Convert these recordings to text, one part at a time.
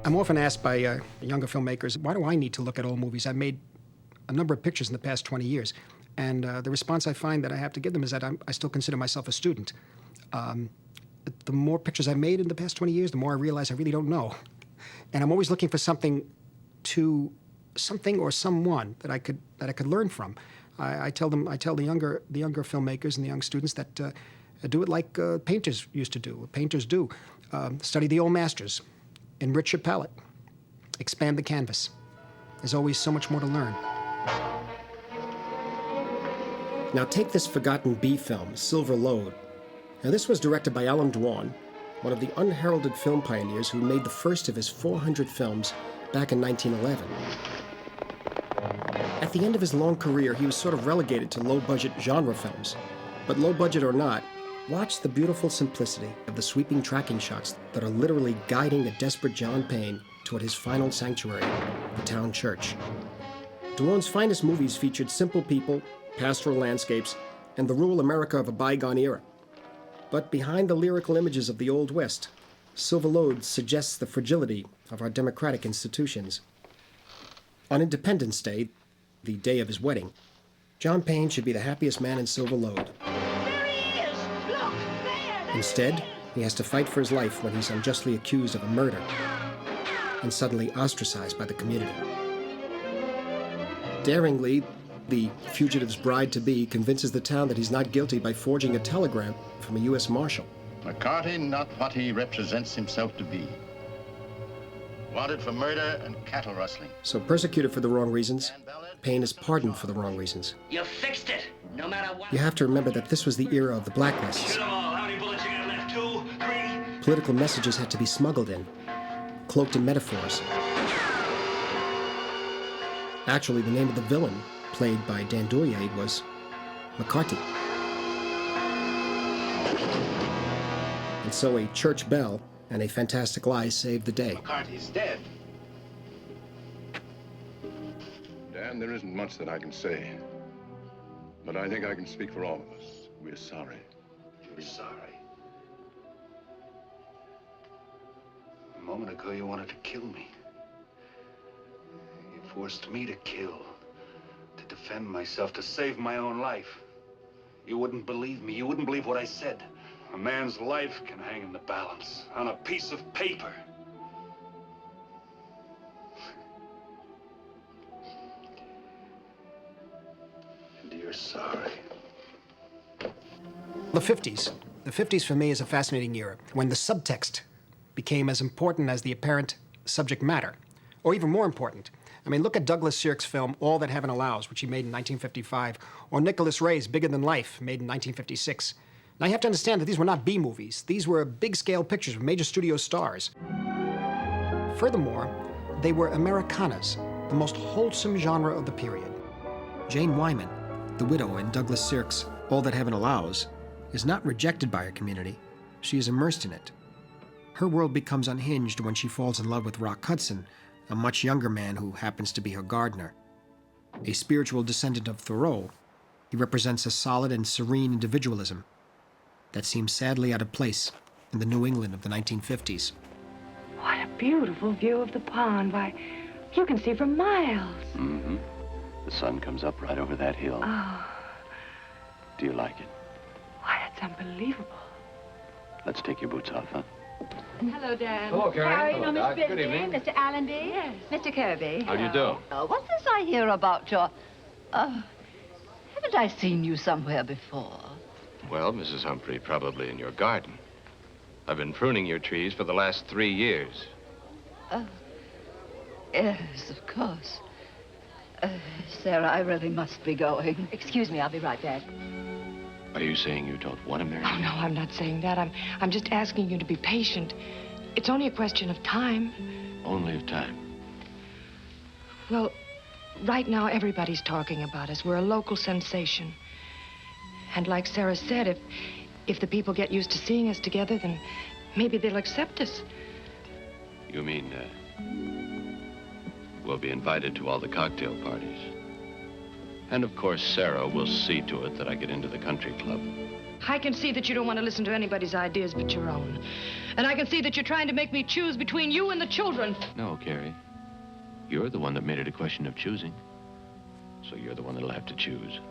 I'm often asked by younger filmmakers, why do I need to look at old movies? I've made a number of pictures in the past 20 years. And the response I find that I have to give them is that I still consider myself a student. The more pictures I've made in the past 20 years, the more I realize I really don't know. And I'm always looking for something or someone that I could learn from. I tell the younger filmmakers and the young students that do it like painters used to do. Painters do. Study the old masters. Enrich your palette. Expand the canvas. There's always so much more to learn. Now take this forgotten B film, Silver Lode. Now this was directed by Alan Dwan, one of the unheralded film pioneers who made the first of his 400 films back in 1911. At the end of his long career, he was sort of relegated to low-budget genre films. But low-budget or not, watch the beautiful simplicity of the sweeping tracking shots that are literally guiding a desperate John Payne toward his final sanctuary, the town church. Dwan's finest movies featured simple people, pastoral landscapes, and the rural America of a bygone era. But behind the lyrical images of the Old West, Silver Lode suggests the fragility of our democratic institutions. On Independence Day, the day of his wedding, John Payne should be the happiest man in Silver Lode. Instead, he has to fight for his life when he's unjustly accused of a murder and suddenly ostracized by the community. Daringly, the fugitive's bride-to-be convinces the town that he's not guilty by forging a telegram from a U.S. Marshal. McCarty, not what he represents himself to be. Wanted for murder and cattle rustling. So persecuted for the wrong reasons, Payne is pardoned for the wrong reasons. You fixed it, no matter what. You have to remember that this was the era of the blacklists. Shoot 'em all. How many bullets you got left? 2, 3? Political messages had to be smuggled in, cloaked in metaphors. Actually, the name of the villain, played by Dan Duryea, was McCarty. And so a church bell and a fantastic lie saved the day. McCarty's dead. Dan, there isn't much that I can say. But I think I can speak for all of us. We're sorry. You're sorry. A moment ago, you wanted to kill me. You forced me to kill, to defend myself, to save my own life. You wouldn't believe me. You wouldn't believe what I said. A man's life can hang in the balance on a piece of paper. And you're sorry. The 50s. The 50s for me is a fascinating era, when the subtext became as important as the apparent subject matter, or even more important. I mean, look at Douglas Sirk's film, All That Heaven Allows, which he made in 1955, or Nicholas Ray's Bigger Than Life, made in 1956. Now, you have to understand that these were not B movies. These were big-scale pictures with major studio stars. Furthermore, they were Americanas, the most wholesome genre of the period. Jane Wyman, the widow in Douglas Sirk's All That Heaven Allows, is not rejected by her community. She is immersed in it. Her world becomes unhinged when she falls in love with Rock Hudson, a much younger man who happens to be her gardener. A spiritual descendant of Thoreau, he represents a solid and serene individualism that seems sadly out of place in the New England of the 1950s. What a beautiful view of the pond. Why, you can see for miles. Mm-hmm. The sun comes up right over that hill. Oh, Do you like it? why, it's unbelievable. Let's take your boots off, huh? Hello, Dan. Hello, Carrie. Hello, Miss Doc. Bidley, Good evening. Mr. Allenby. Yes. Mr. Kirby. How do you do? What's this I hear about your... haven't I seen you somewhere before? Well, Mrs. Humphrey, probably in your garden. I've been pruning your trees for the last 3 years. Yes, of course. Sarah, I really must be going. Excuse me, I'll be right back. Are you saying you don't want to marry Oh, me? no, I'm not saying that. I'm just asking you to be patient. It's only a question of time. Only of time. Well, right now, everybody's talking about us. We're a local sensation. And like Sarah said, if the people get used to seeing us together, then maybe they'll accept us. You mean, we'll be invited to all the cocktail parties. And of course, Sarah will see to it that I get into the country club. I can see that you don't want to listen to anybody's ideas but your own. And I can see that you're trying to make me choose between you and the children. No, Carrie. You're the one that made it a question of choosing. So you're the one that'll have to choose.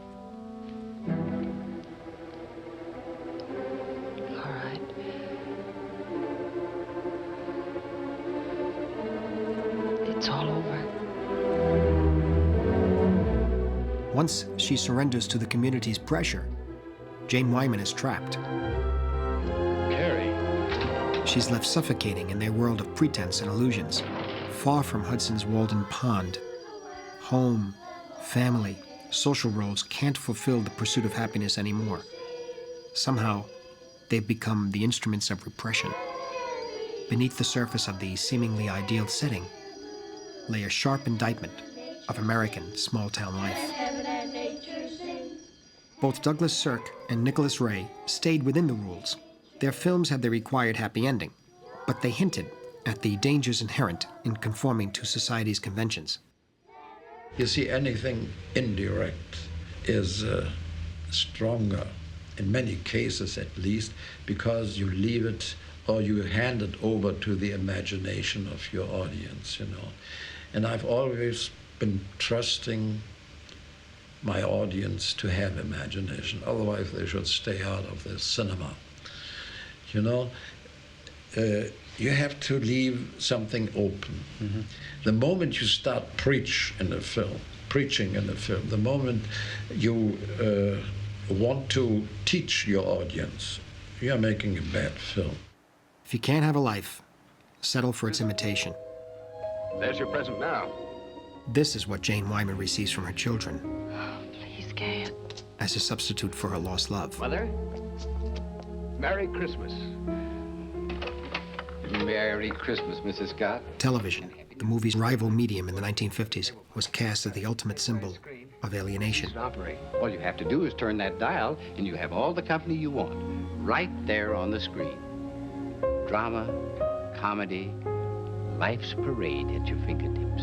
All right. It's all over. Once she surrenders to the community's pressure, Jane Wyman is trapped. Carrie. She's left suffocating in their world of pretense and illusions, far from Hudson's Walden Pond. Home, family, social roles can't fulfill the pursuit of happiness anymore. Somehow, they've become the instruments of repression. Beneath the surface of the seemingly ideal setting lay a sharp indictment of American small-town life. Both Douglas Sirk and Nicholas Ray stayed within the rules. Their films had the required happy ending, but they hinted at the dangers inherent in conforming to society's conventions. You see, anything indirect is stronger, in many cases at least, because you leave it or you hand it over to the imagination of your audience, you know. And I've always been trusting my audience to have imagination. Otherwise, they should stay out of the cinema. You know, you have to leave something open. Mm-hmm. The moment you start preaching in a film, the moment you want to teach your audience, you're making a bad film. If you can't have a life, settle for its imitation. There's your present now. This is what Jane Wyman receives from her children Please, Gay. as a substitute for her lost love. Mother, Merry Christmas. Merry Christmas, Mrs. Scott. Television, the movie's rival medium in the 1950s, was cast as the ultimate symbol of alienation. All you have to do is turn that dial, and you have all the company you want, right there on the screen. Drama, comedy, life's parade at your fingertips.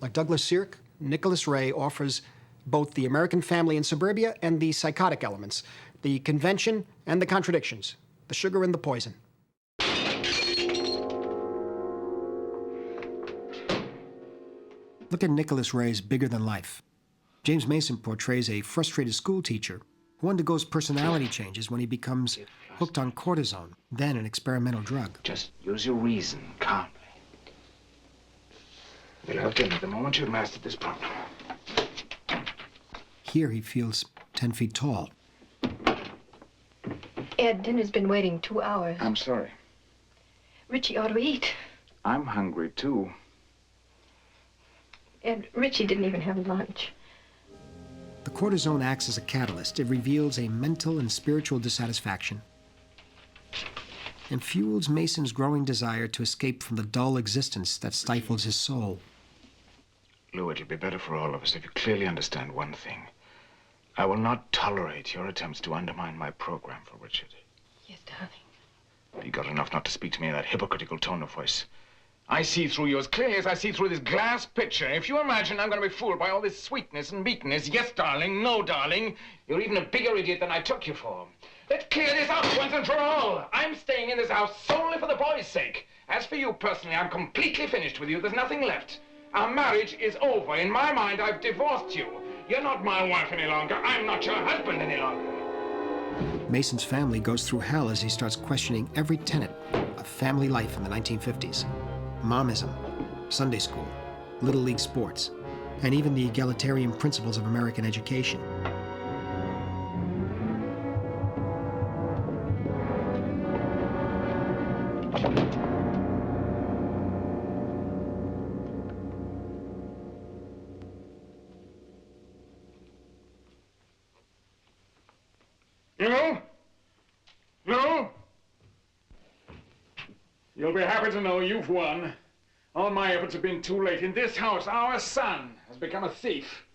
Like Douglas Sirk, Nicholas Ray offers both the American family in suburbia and the psychotic elements, the convention and the contradictions, the sugar and the poison. Look at Nicholas Ray's Bigger Than Life. James Mason portrays a frustrated school teacher who undergoes personality changes when he becomes hooked on cortisone, then an experimental drug. Just use your reason calmly. We'll have dinner the moment you've mastered this problem. Here he feels 10 feet tall. Ed, dinner's been waiting 2 hours. I'm sorry. Richie ought to eat. I'm hungry, too. Ed, Richie didn't even have lunch. The cortisone acts as a catalyst. It reveals a mental and spiritual dissatisfaction and fuels Mason's growing desire to escape from the dull existence that stifles his soul. Lou, it'll be better for all of us if you clearly understand one thing. I will not tolerate your attempts to undermine my program for Richard. Yes, darling. You got enough not to speak to me in that hypocritical tone of voice. I see through you as clearly as I see through this glass picture. If you imagine I'm going to be fooled by all this sweetness and meekness, yes, darling, no, darling, you're even a bigger idiot than I took you for. Let's clear this up once and for all. I'm staying in this house solely for the boy's sake. As for you personally, I'm completely finished with you. There's nothing left. Our marriage is over. In my mind, I've divorced you. You're not my wife any longer. I'm not your husband any longer. Mason's family goes through hell as he starts questioning every tenet of family life in the 1950s. Momism, Sunday school, Little League sports, and even the egalitarian principles of American education. No? You'll be happy to know you've won. All my efforts have been too late. In this house, our son has become a thief.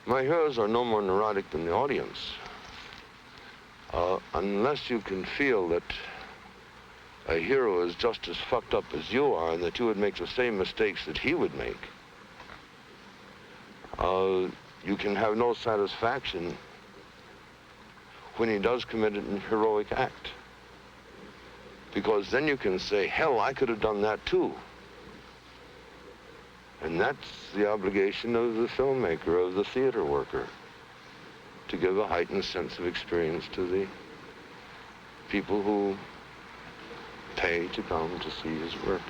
My heroes are no more neurotic than the audience. Unless you can feel that a hero is just as fucked up as you are and that you would make the same mistakes that he would make, you can have no satisfaction when he does commit an heroic act. Because then you can say, hell, I could have done that too. And that's the obligation of the filmmaker, of the theater worker, to give a heightened sense of experience to the people who pay to come to see his work.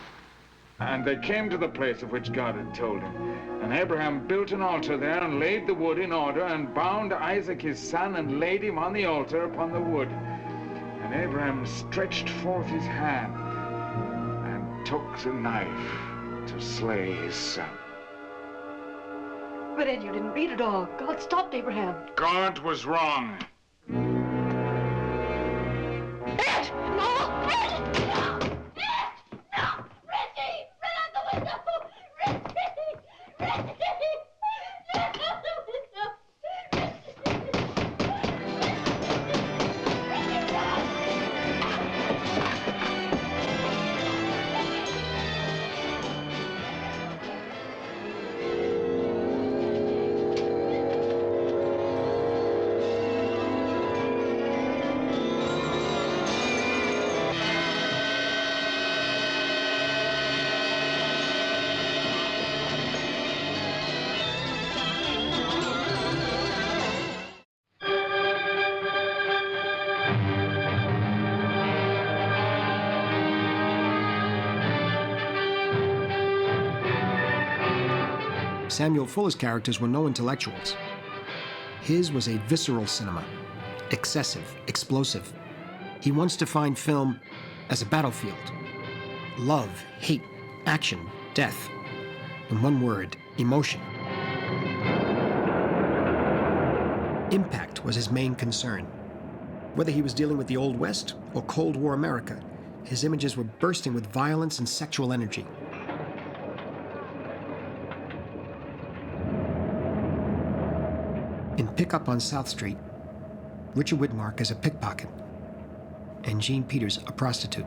And they came to the place of which God had told him. And Abraham built an altar there and laid the wood in order and bound Isaac his son and laid him on the altar upon the wood. And Abraham stretched forth his hand and took the knife to slay his son. But Ed, you didn't read it all. God stopped Abraham. God was wrong. Ed! No! Ed! No! Ed! No! Richie! Run out the window! Richie! Richie! Run out the window! Samuel Fuller's characters were no intellectuals. His was a visceral cinema, excessive, explosive. He once defined film as a battlefield. Love, hate, action, death. In one word, emotion. Impact was his main concern. Whether he was dealing with the Old West or Cold War America, his images were bursting with violence and sexual energy. In Pickup on South Street, Richard Widmark is a pickpocket, and Jean Peters a prostitute.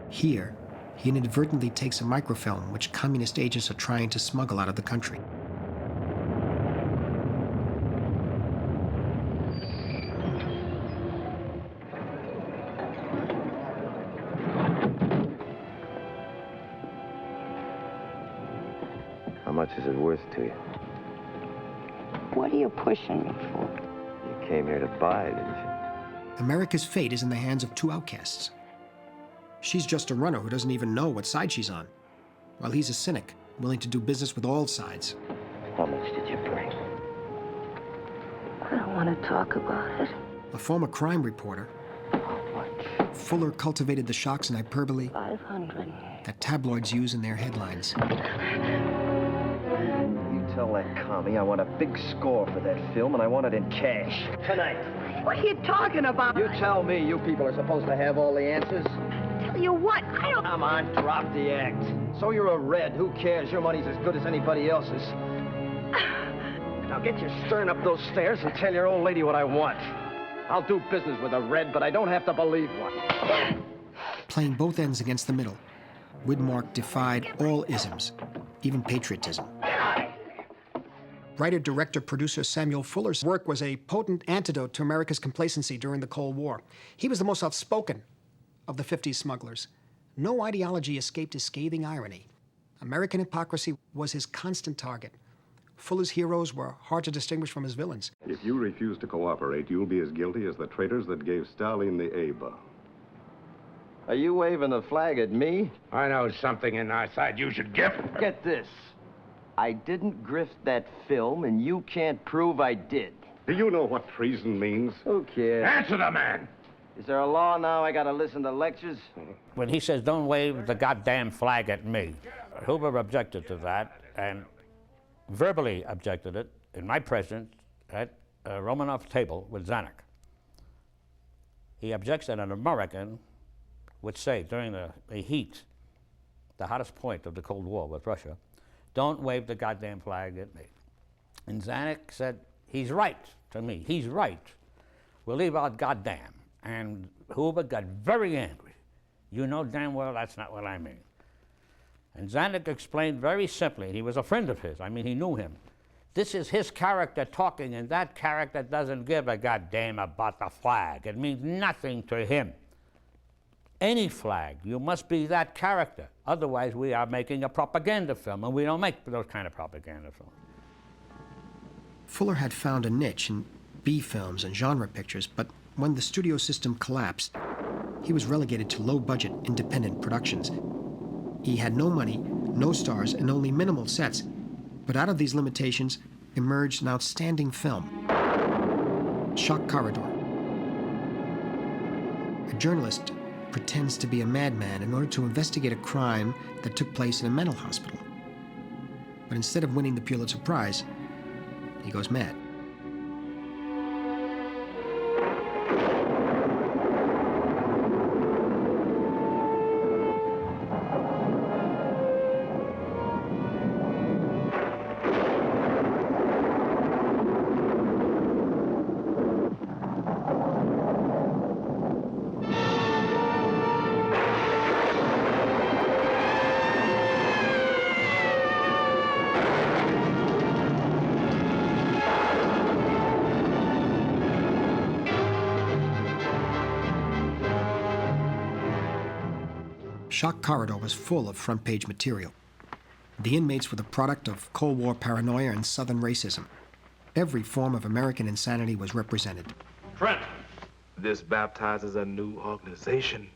Here, he inadvertently takes a microfilm which communist agents are trying to smuggle out of the country. How much is it worth to you? What are you pushing me for? You came here to buy, didn't you? America's fate is in the hands of two outcasts. She's just a runner who doesn't even know what side she's on, while he's a cynic, willing to do business with all sides. How much did you bring? I don't want to talk about it. A former crime reporter, Fuller cultivated the shocks and hyperbole 500. that tabloids use in their headlines. You Tell that commie I want a big score for that film, and I want it in cash. Tonight. What are you talking about? You tell me. You people are supposed to have all the answers. Tell you what, I don't... Come on, drop the act. So you're a red. Who cares? Your money's as good as anybody else's. Now get your stern up those stairs and tell your old lady what I want. I'll do business with a red, but I don't have to believe one. Playing both ends against the middle, Widmark defied all isms, even patriotism. Writer, director, producer Samuel Fuller's work was a potent antidote to America's complacency during the Cold War. He was the most outspoken of the 50s smugglers. No ideology escaped his scathing irony. American hypocrisy was his constant target. Fuller's heroes were hard to distinguish from his villains. If you refuse to cooperate, you'll be as guilty as the traitors that gave Stalin the Aba. Are you waving the flag at me? I know something in our side you should give. Get this. I didn't grift that film, and you can't prove I did. Do you know what treason means? Who cares? Answer the man! Is there a law now I gotta listen to lectures? When he says, don't wave the goddamn flag at me, Huber objected to that and verbally objected it in my presence at Romanov's table with Zanuck. He objects that an American would say during the heat, the hottest point of the Cold War with Russia, don't wave the goddamn flag at me. And Zanuck said, he's right to me, he's right. We'll leave out goddamn. And Huber got very angry. You know damn well that's not what I mean. And Zanuck explained very simply, he was a friend of his, I mean, he knew him. This is his character talking, and that character doesn't give a goddamn about the flag. It means nothing to him. Any flag, you must be that character. Otherwise, we are making a propaganda film, and we don't make those kind of propaganda films. Fuller had found a niche in B films and genre pictures, but when the studio system collapsed, he was relegated to low-budget, independent productions. He had no money, no stars, and only minimal sets. But out of these limitations emerged an outstanding film, Shock Corridor. A journalist pretends to be a madman in order to investigate a crime that took place in a mental hospital. But instead of winning the Pulitzer Prize, he goes mad. Shock Corridor was full of front-page material. The inmates were the product of Cold War paranoia and Southern racism. Every form of American insanity was represented. Trent! This baptizes a new organization,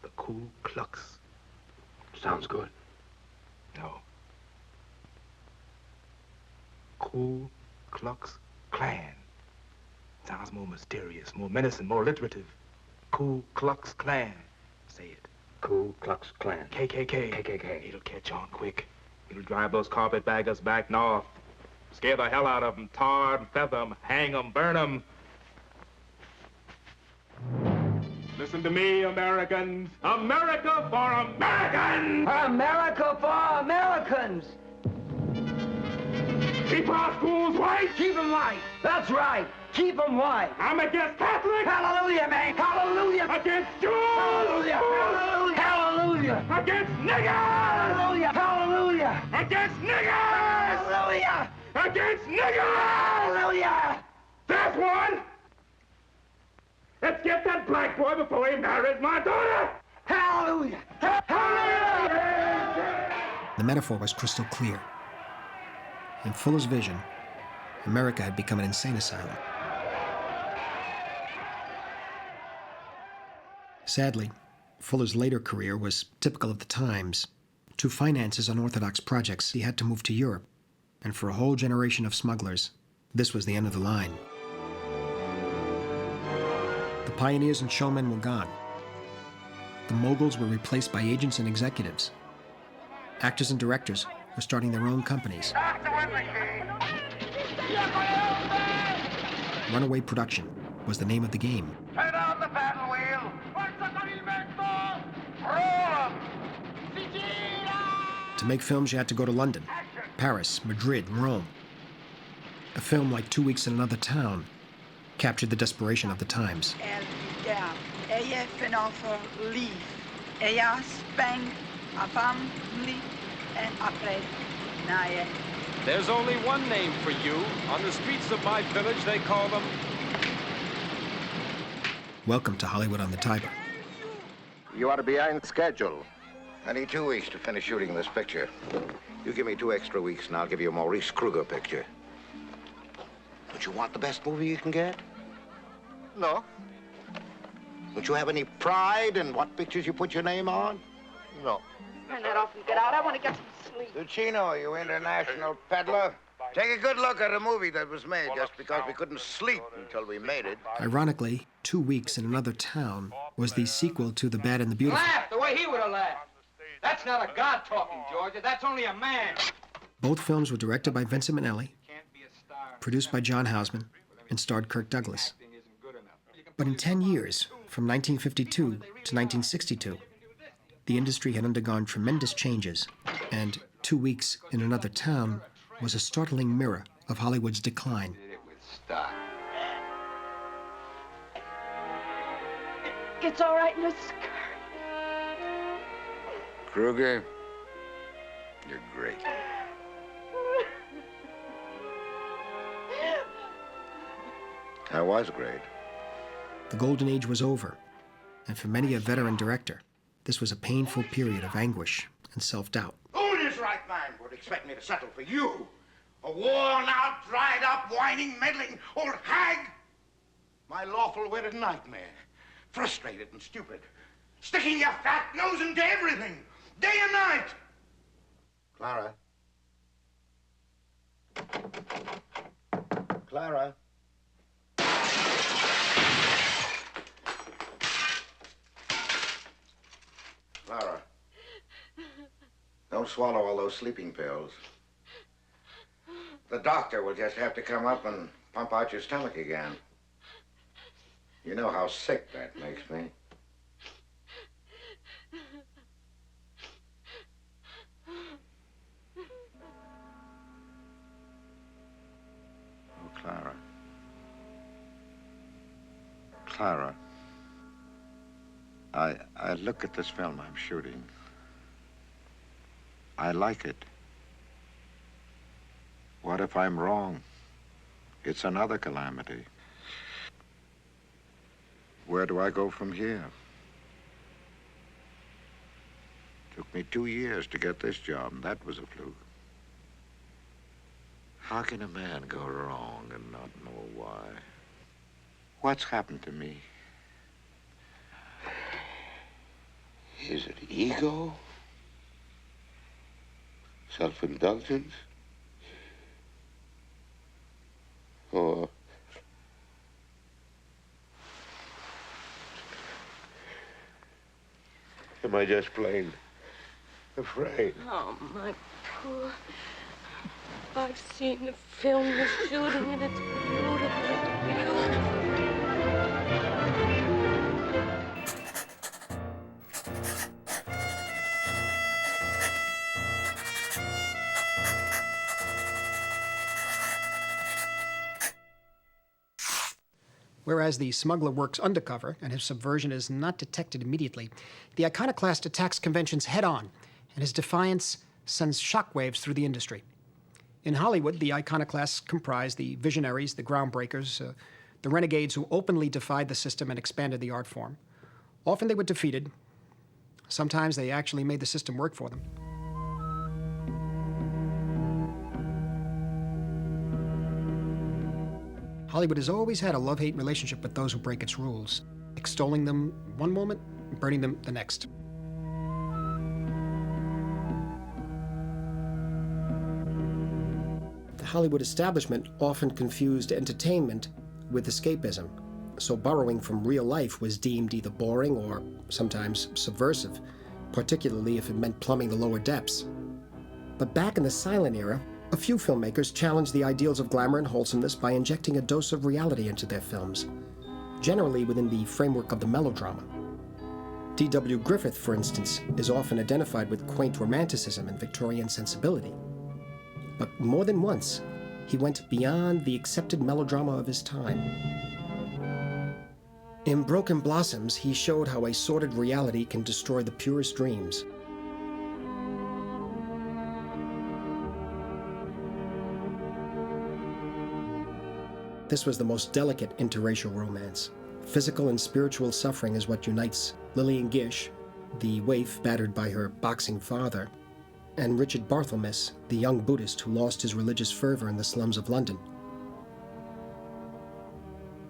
the Ku Klux. Sounds good. No. Ku Klux Klan. Sounds more mysterious, more menacing, more alliterative. Ku Klux Klan. Say it. Ku Klux Klan. KKK. KKK. It'll catch on quick. It'll drive those carpetbaggers back north. Scare the hell out of them. Tar and feather them. Hang them. Burn them. Listen to me, Americans. America for Americans! America for Americans! Keep our schools white! Keep them white! That's right! Keep them white! I'm against Catholics! Hallelujah, man! Hallelujah! Against Jews! Hallelujah! Hallelujah! Hallelujah! Against niggers! Hallelujah! Hallelujah! Against niggers! Hallelujah! Against niggers! Hallelujah! There's one! Let's get that black boy before he marries my daughter! Hallelujah! Hallelujah! The metaphor was crystal clear. In Fuller's vision, America had become an insane asylum. Sadly, Fuller's later career was typical of the times. To finance his unorthodox projects, he had to move to Europe. And for a whole generation of smugglers, this was the end of the line. The pioneers and showmen were gone. The moguls were replaced by agents and executives. Actors and directors were starting their own companies. Runaway production was the name of the game. Turn on the paddle wheel. To make films, you had to go to London, Paris, Madrid, Rome. A film like 2 Weeks in Another Town captured the desperation of the times. There's only one name for you. On the streets of my village, they call them... Welcome to Hollywood on the Tiber. You are behind schedule. I need 2 weeks to finish shooting this picture. You give me 2 extra weeks and I'll give you a Maurice Kruger picture. Don't you want the best movie you can get? No. Don't you have any pride in what pictures you put your name on? No. Turn that off and get out. I want to get some sleep. Lucino, you international peddler. Take a good look at a movie that was made just because we couldn't sleep until we made it. Ironically, 2 Weeks in Another Town was the sequel to The Bad and the Beautiful. Laugh the way he would have laughed. That's not a god talking, Georgia. That's only a man. Both films were directed by Vincent Minnelli, produced by John Houseman, and starred Kirk Douglas. But in 10 years, from 1952 to 1962, the industry had undergone tremendous changes, and 2 Weeks in Another Town was a startling mirror of Hollywood's decline. It's all right, Miss Kruger, you're great. I was great. The golden age was over, and for many a veteran director, this was a painful period of anguish and self-doubt. Who in his right mind would expect me to settle for you? A worn-out, dried-up, whining, meddling old hag? My lawful wedded nightmare. Frustrated and stupid. Sticking your fat nose into everything, day and night. Clara. Clara. Clara. Don't swallow all those sleeping pills. The doctor will just have to come up and pump out your stomach again. You know how sick that makes me. Oh, Clara. Clara. I look at this film I'm shooting. I like it. What if I'm wrong? It's another calamity. Where do I go from here? Took me 2 years to get this job, and that was a fluke. How can a man go wrong and not know why? What's happened to me? Is it ego? Self-indulgence? Or am I just plain afraid? Oh, my poor... I've seen the film you're shooting, and it's beautiful. It's beautiful. Whereas the smuggler works undercover and his subversion is not detected immediately, the iconoclast attacks conventions head-on, and his defiance sends shockwaves through the industry. In Hollywood, the iconoclasts comprise the visionaries, the groundbreakers, the renegades who openly defied the system and expanded the art form. Often they were defeated. Sometimes they actually made the system work for them. Hollywood has always had a love-hate relationship with those who break its rules, extolling them one moment, burning them the next. The Hollywood establishment often confused entertainment with escapism, so borrowing from real life was deemed either boring or sometimes subversive, particularly if it meant plumbing the lower depths. But back in the silent era, a few filmmakers challenged the ideals of glamour and wholesomeness by injecting a dose of reality into their films, generally within the framework of the melodrama. D.W. Griffith, for instance, is often identified with quaint romanticism and Victorian sensibility. But more than once, he went beyond the accepted melodrama of his time. In Broken Blossoms, he showed how a sordid reality can destroy the purest dreams. This was the most delicate interracial romance. Physical and spiritual suffering is what unites Lillian Gish, the waif battered by her boxing father, and Richard Barthelmess, the young Buddhist who lost his religious fervor in the slums of London.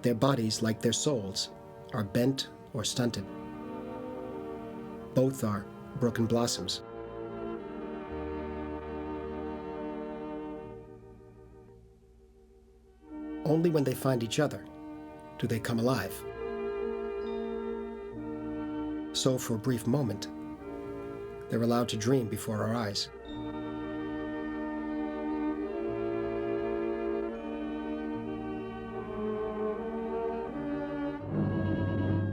Their bodies, like their souls, are bent or stunted. Both are broken blossoms. Only when they find each other do they come alive. So for a brief moment, they're allowed to dream before our eyes.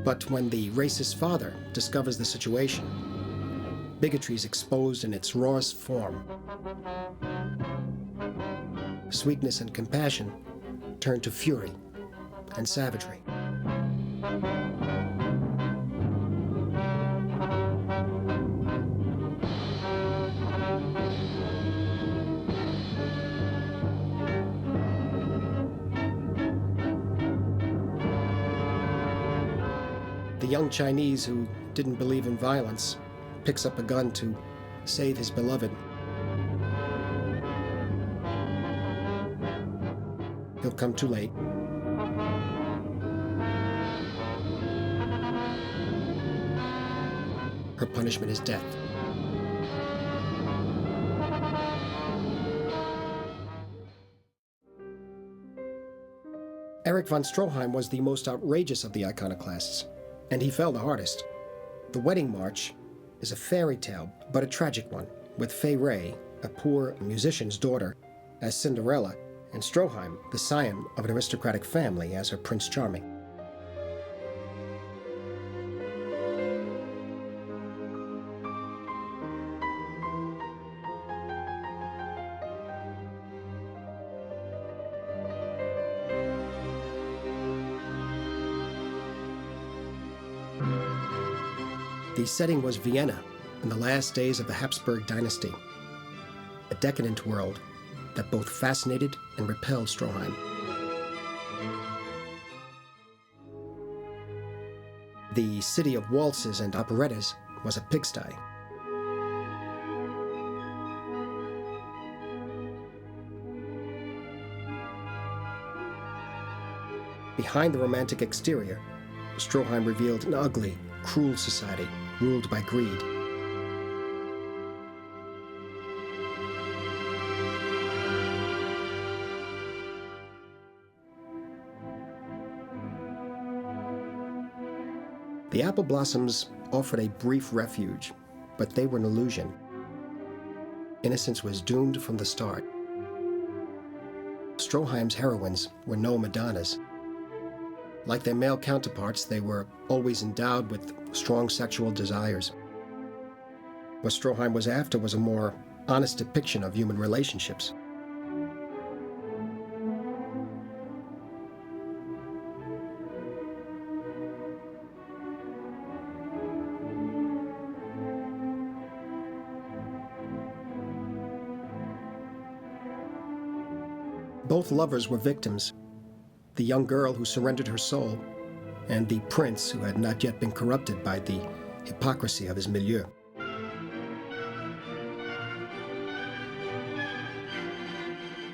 But when the racist father discovers the situation, bigotry is exposed in its rawest form. Sweetness and compassion turn to fury and savagery. The young Chinese who didn't believe in violence picks up a gun to save his beloved. He'll come too late. Her punishment is death. Erich von Stroheim was the most outrageous of the iconoclasts, and he fell the hardest. The Wedding March is a fairy tale, but a tragic one, with Fay Wray, a poor musician's daughter, as Cinderella, and Stroheim, the scion of an aristocratic family, as her Prince Charming. The setting was Vienna in the last days of the Habsburg dynasty, a decadent world that both fascinated and repelled Stroheim. The city of waltzes and operettas was a pigsty. Behind the romantic exterior, Stroheim revealed an ugly, cruel society ruled by greed. The apple blossoms offered a brief refuge, but they were an illusion. Innocence was doomed from the start. Stroheim's heroines were no Madonnas. Like their male counterparts, they were always endowed with strong sexual desires. What Stroheim was after was a more honest depiction of human relationships. Both lovers were victims. The young girl who surrendered her soul, and the prince who had not yet been corrupted by the hypocrisy of his milieu.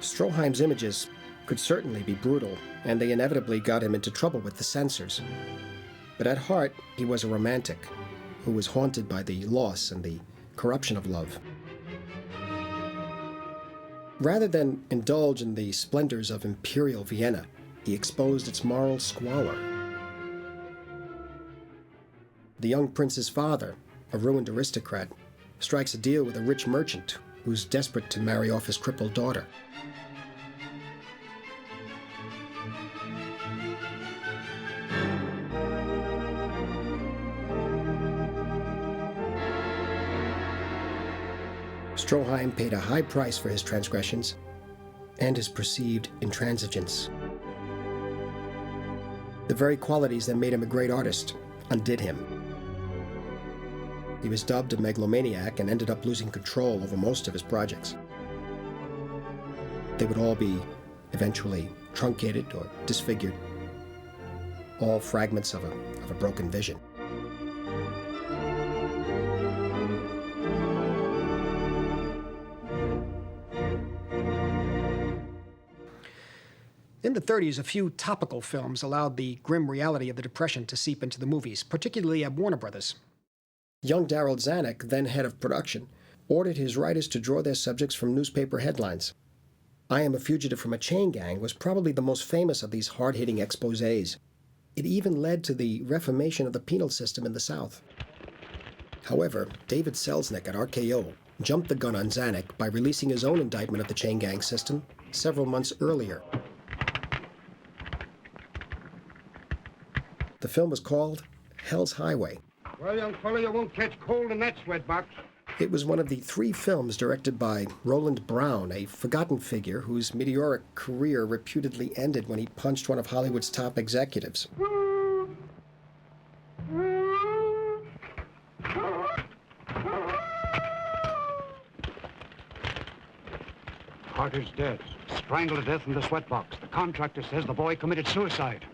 Stroheim's images could certainly be brutal, and they inevitably got him into trouble with the censors. But at heart, he was a romantic who was haunted by the loss and the corruption of love. Rather than indulge in the splendors of imperial Vienna, he exposed its moral squalor. The young prince's father, a ruined aristocrat, strikes a deal with a rich merchant who's desperate to marry off his crippled daughter. Stroheim paid a high price for his transgressions and his perceived intransigence. The very qualities that made him a great artist undid him. He was dubbed a megalomaniac and ended up losing control over most of his projects. They would all be eventually truncated or disfigured, all fragments of a broken vision. In the 30s, a few topical films allowed the grim reality of the Depression to seep into the movies, particularly at Warner Brothers. Young Darryl Zanuck, then head of production, ordered his writers to draw their subjects from newspaper headlines. I Am a Fugitive from a Chain Gang was probably the most famous of these hard-hitting exposés. It even led to the reformation of the penal system in the South. However, David Selznick at RKO jumped the gun on Zanuck by releasing his own indictment of the chain gang system several months earlier. The film was called Hell's Highway. Well, young fella, you won't catch cold in that sweatbox. It was one of the 3 films directed by Roland Brown, a forgotten figure whose meteoric career reputedly ended when he punched one of Hollywood's top executives. Carter's dead. Strangled to death in the sweatbox. The contractor says the boy committed suicide.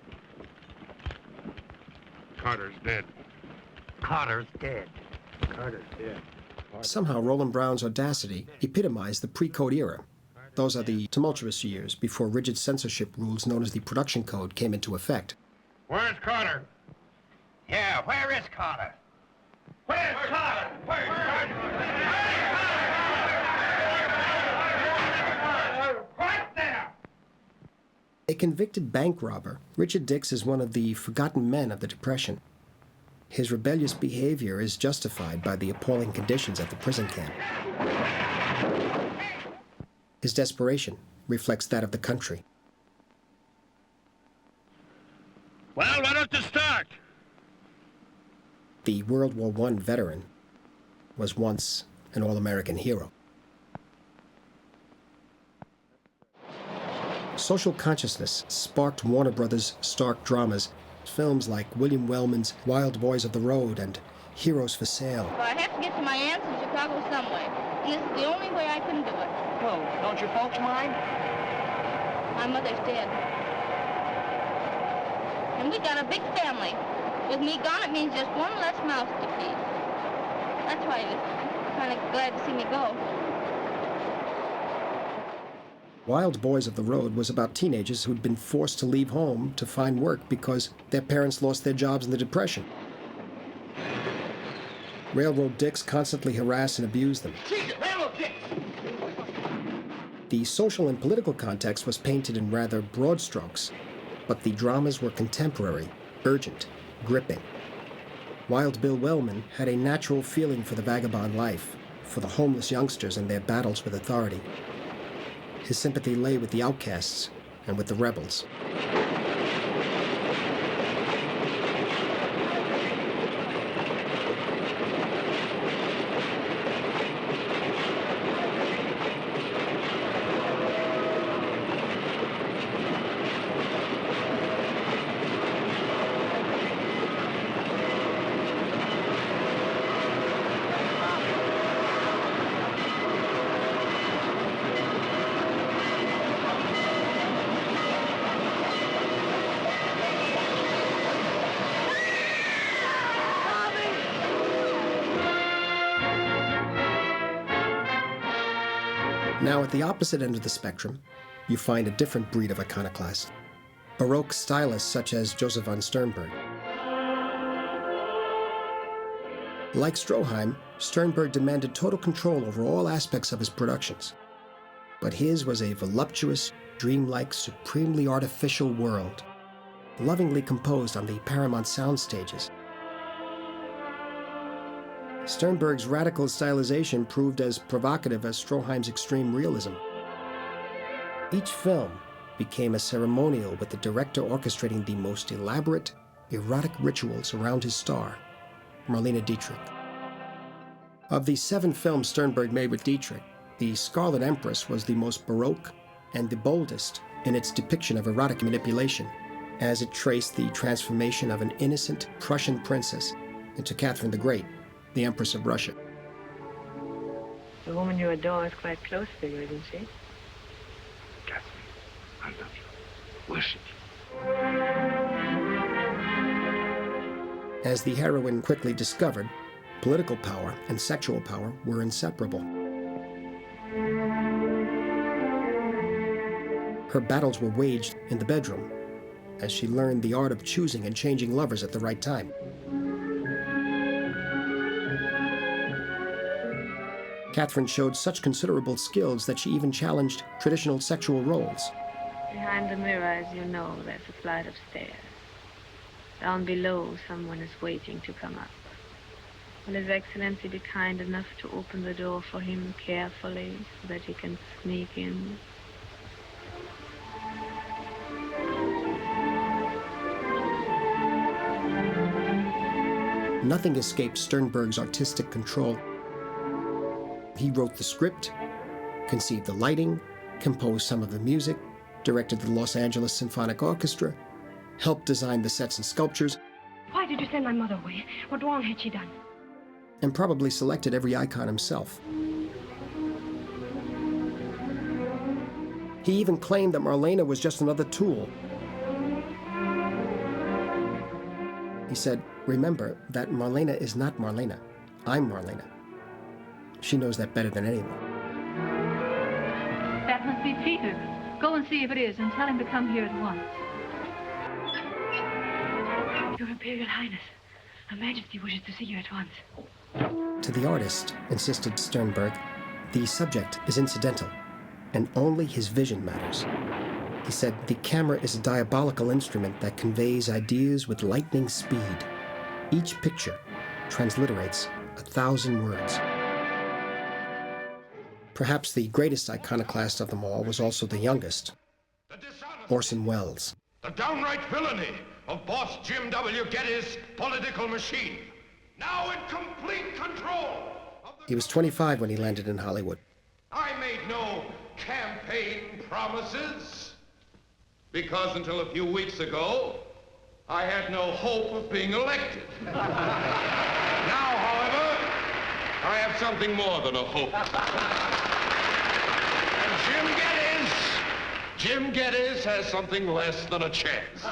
Carter's dead. Carter's dead. Carter's dead. Somehow, Roland Brown's audacity epitomized the pre-code era. Those are the tumultuous years before rigid censorship rules known as the Production Code came into effect. Where's Carter? Yeah, where is Carter? Where's Carter? Where's Carter? Right there! A convicted bank robber, Richard Dix is one of the forgotten men of the Depression. His rebellious behavior is justified by the appalling conditions at the prison camp. His desperation reflects that of the country. Well, why don't you start? The World War I veteran was once an all-American hero. Social consciousness sparked Warner Brothers' stark dramas, films like William Wellman's Wild Boys of the Road and Heroes for Sale. Well, I have to get to my aunt's in Chicago some way, and this is the only way I can do it. Well, don't your folks mind? My mother's dead. And we got a big family. With me gone, it means just one less mouth to feed. That's why he was kind of glad to see me go. Wild Boys of the Road was about teenagers who'd been forced to leave home to find work because their parents lost their jobs in the Depression. Railroad dicks constantly harassed and abused them. The social and political context was painted in rather broad strokes, but the dramas were contemporary, urgent, gripping. Wild Bill Wellman had a natural feeling for the vagabond life, for the homeless youngsters and their battles with authority. His sympathy lay with the outcasts and with the rebels. Now, at the opposite end of the spectrum, you find a different breed of iconoclast. Baroque stylists such as Joseph von Sternberg. Like Stroheim, Sternberg demanded total control over all aspects of his productions. But his was a voluptuous, dreamlike, supremely artificial world, lovingly composed on the Paramount sound stages. Sternberg's radical stylization proved as provocative as Stroheim's extreme realism. Each film became a ceremonial with the director orchestrating the most elaborate, erotic rituals around his star, Marlene Dietrich. Of the 7 films Sternberg made with Dietrich, The Scarlet Empress was the most baroque and the boldest in its depiction of erotic manipulation, as it traced the transformation of an innocent Prussian princess into Catherine the Great, the Empress of Russia. The woman you adore is quite close to you, isn't she? Catherine, I love you. Worship you. As the heroine quickly discovered, political power and sexual power were inseparable. Her battles were waged in the bedroom, as she learned the art of choosing and changing lovers at the right time. Catherine showed such considerable skills that she even challenged traditional sexual roles. Behind the mirror, as you know, there's a flight of stairs. Down below, someone is waiting to come up. Will His Excellency be kind enough to open the door for him carefully so that he can sneak in? Nothing escaped Sternberg's artistic control. He wrote the script, conceived the lighting, composed some of the music, directed the Los Angeles Symphonic Orchestra, helped design the sets and sculptures. Why did you send my mother away? What wrong had she done? And probably selected every icon himself. He even claimed that Marlene was just another tool. He said, "Remember that Marlene is not Marlene. I'm Marlene. She knows that better than anyone." That must be Peter. Go and see if it is, and tell him to come here at once. Your Imperial Highness, Her Majesty wishes to see you at once. To the artist, insisted Sternberg, the subject is incidental, and only his vision matters. He said, "The camera is a diabolical instrument that conveys ideas with lightning speed. Each picture transliterates 1,000 words." Perhaps the greatest iconoclast of them all was also the youngest, Orson Welles. The downright villainy of boss Jim W. Geddes' political machine, now in complete control. He was 25 when he landed in Hollywood. I made no campaign promises, because until a few weeks ago, I had no hope of being elected. Now, however, I have something more than a hope. And Jim Geddes has something less than a chance.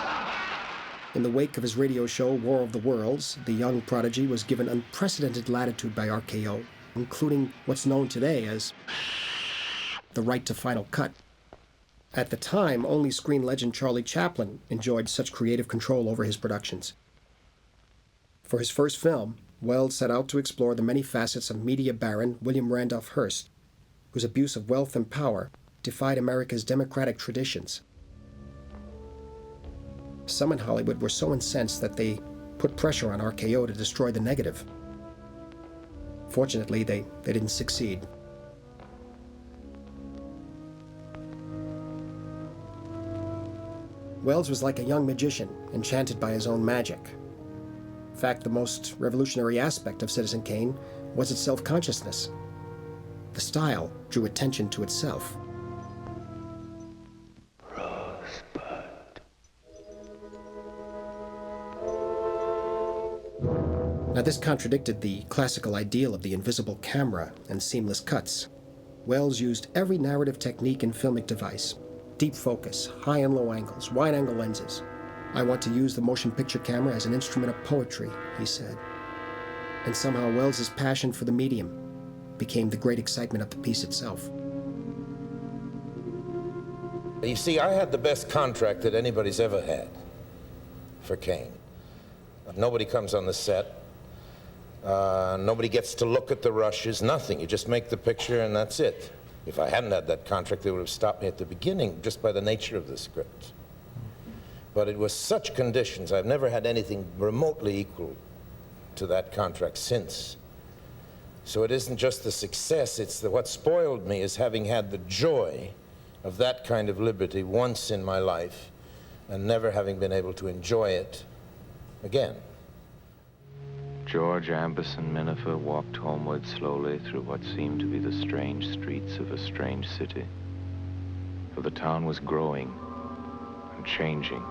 In the wake of his radio show, War of the Worlds, the young prodigy was given unprecedented latitude by RKO, including what's known today as the right to final cut. At the time, only screen legend Charlie Chaplin enjoyed such creative control over his productions. For his first film, Welles set out to explore the many facets of media baron William Randolph Hearst, whose abuse of wealth and power defied America's democratic traditions. Some in Hollywood were so incensed that they put pressure on RKO to destroy the negative. Fortunately, they didn't succeed. Welles was like a young magician, enchanted by his own magic. In fact, the most revolutionary aspect of Citizen Kane was its self-consciousness. The style drew attention to itself. Now, this contradicted the classical ideal of the invisible camera and seamless cuts. Welles used every narrative technique and filmic device: deep focus, high and low angles, wide-angle lenses. "I want to use the motion picture camera as an instrument of poetry," he said. And somehow Welles's passion for the medium became the great excitement of the piece itself. You see, I had the best contract that anybody's ever had for Kane. Nobody comes on the set. Nobody gets to look at the rushes, nothing. You just make the picture and that's it. If I hadn't had that contract, they would have stopped me at the beginning just by the nature of the script. But it was such conditions. I've never had anything remotely equal to that contract since. So it isn't just the success, it's what spoiled me is having had the joy of that kind of liberty once in my life and never having been able to enjoy it again. George Amberson Minifer walked homeward slowly through what seemed to be the strange streets of a strange city. For the town was growing and changing.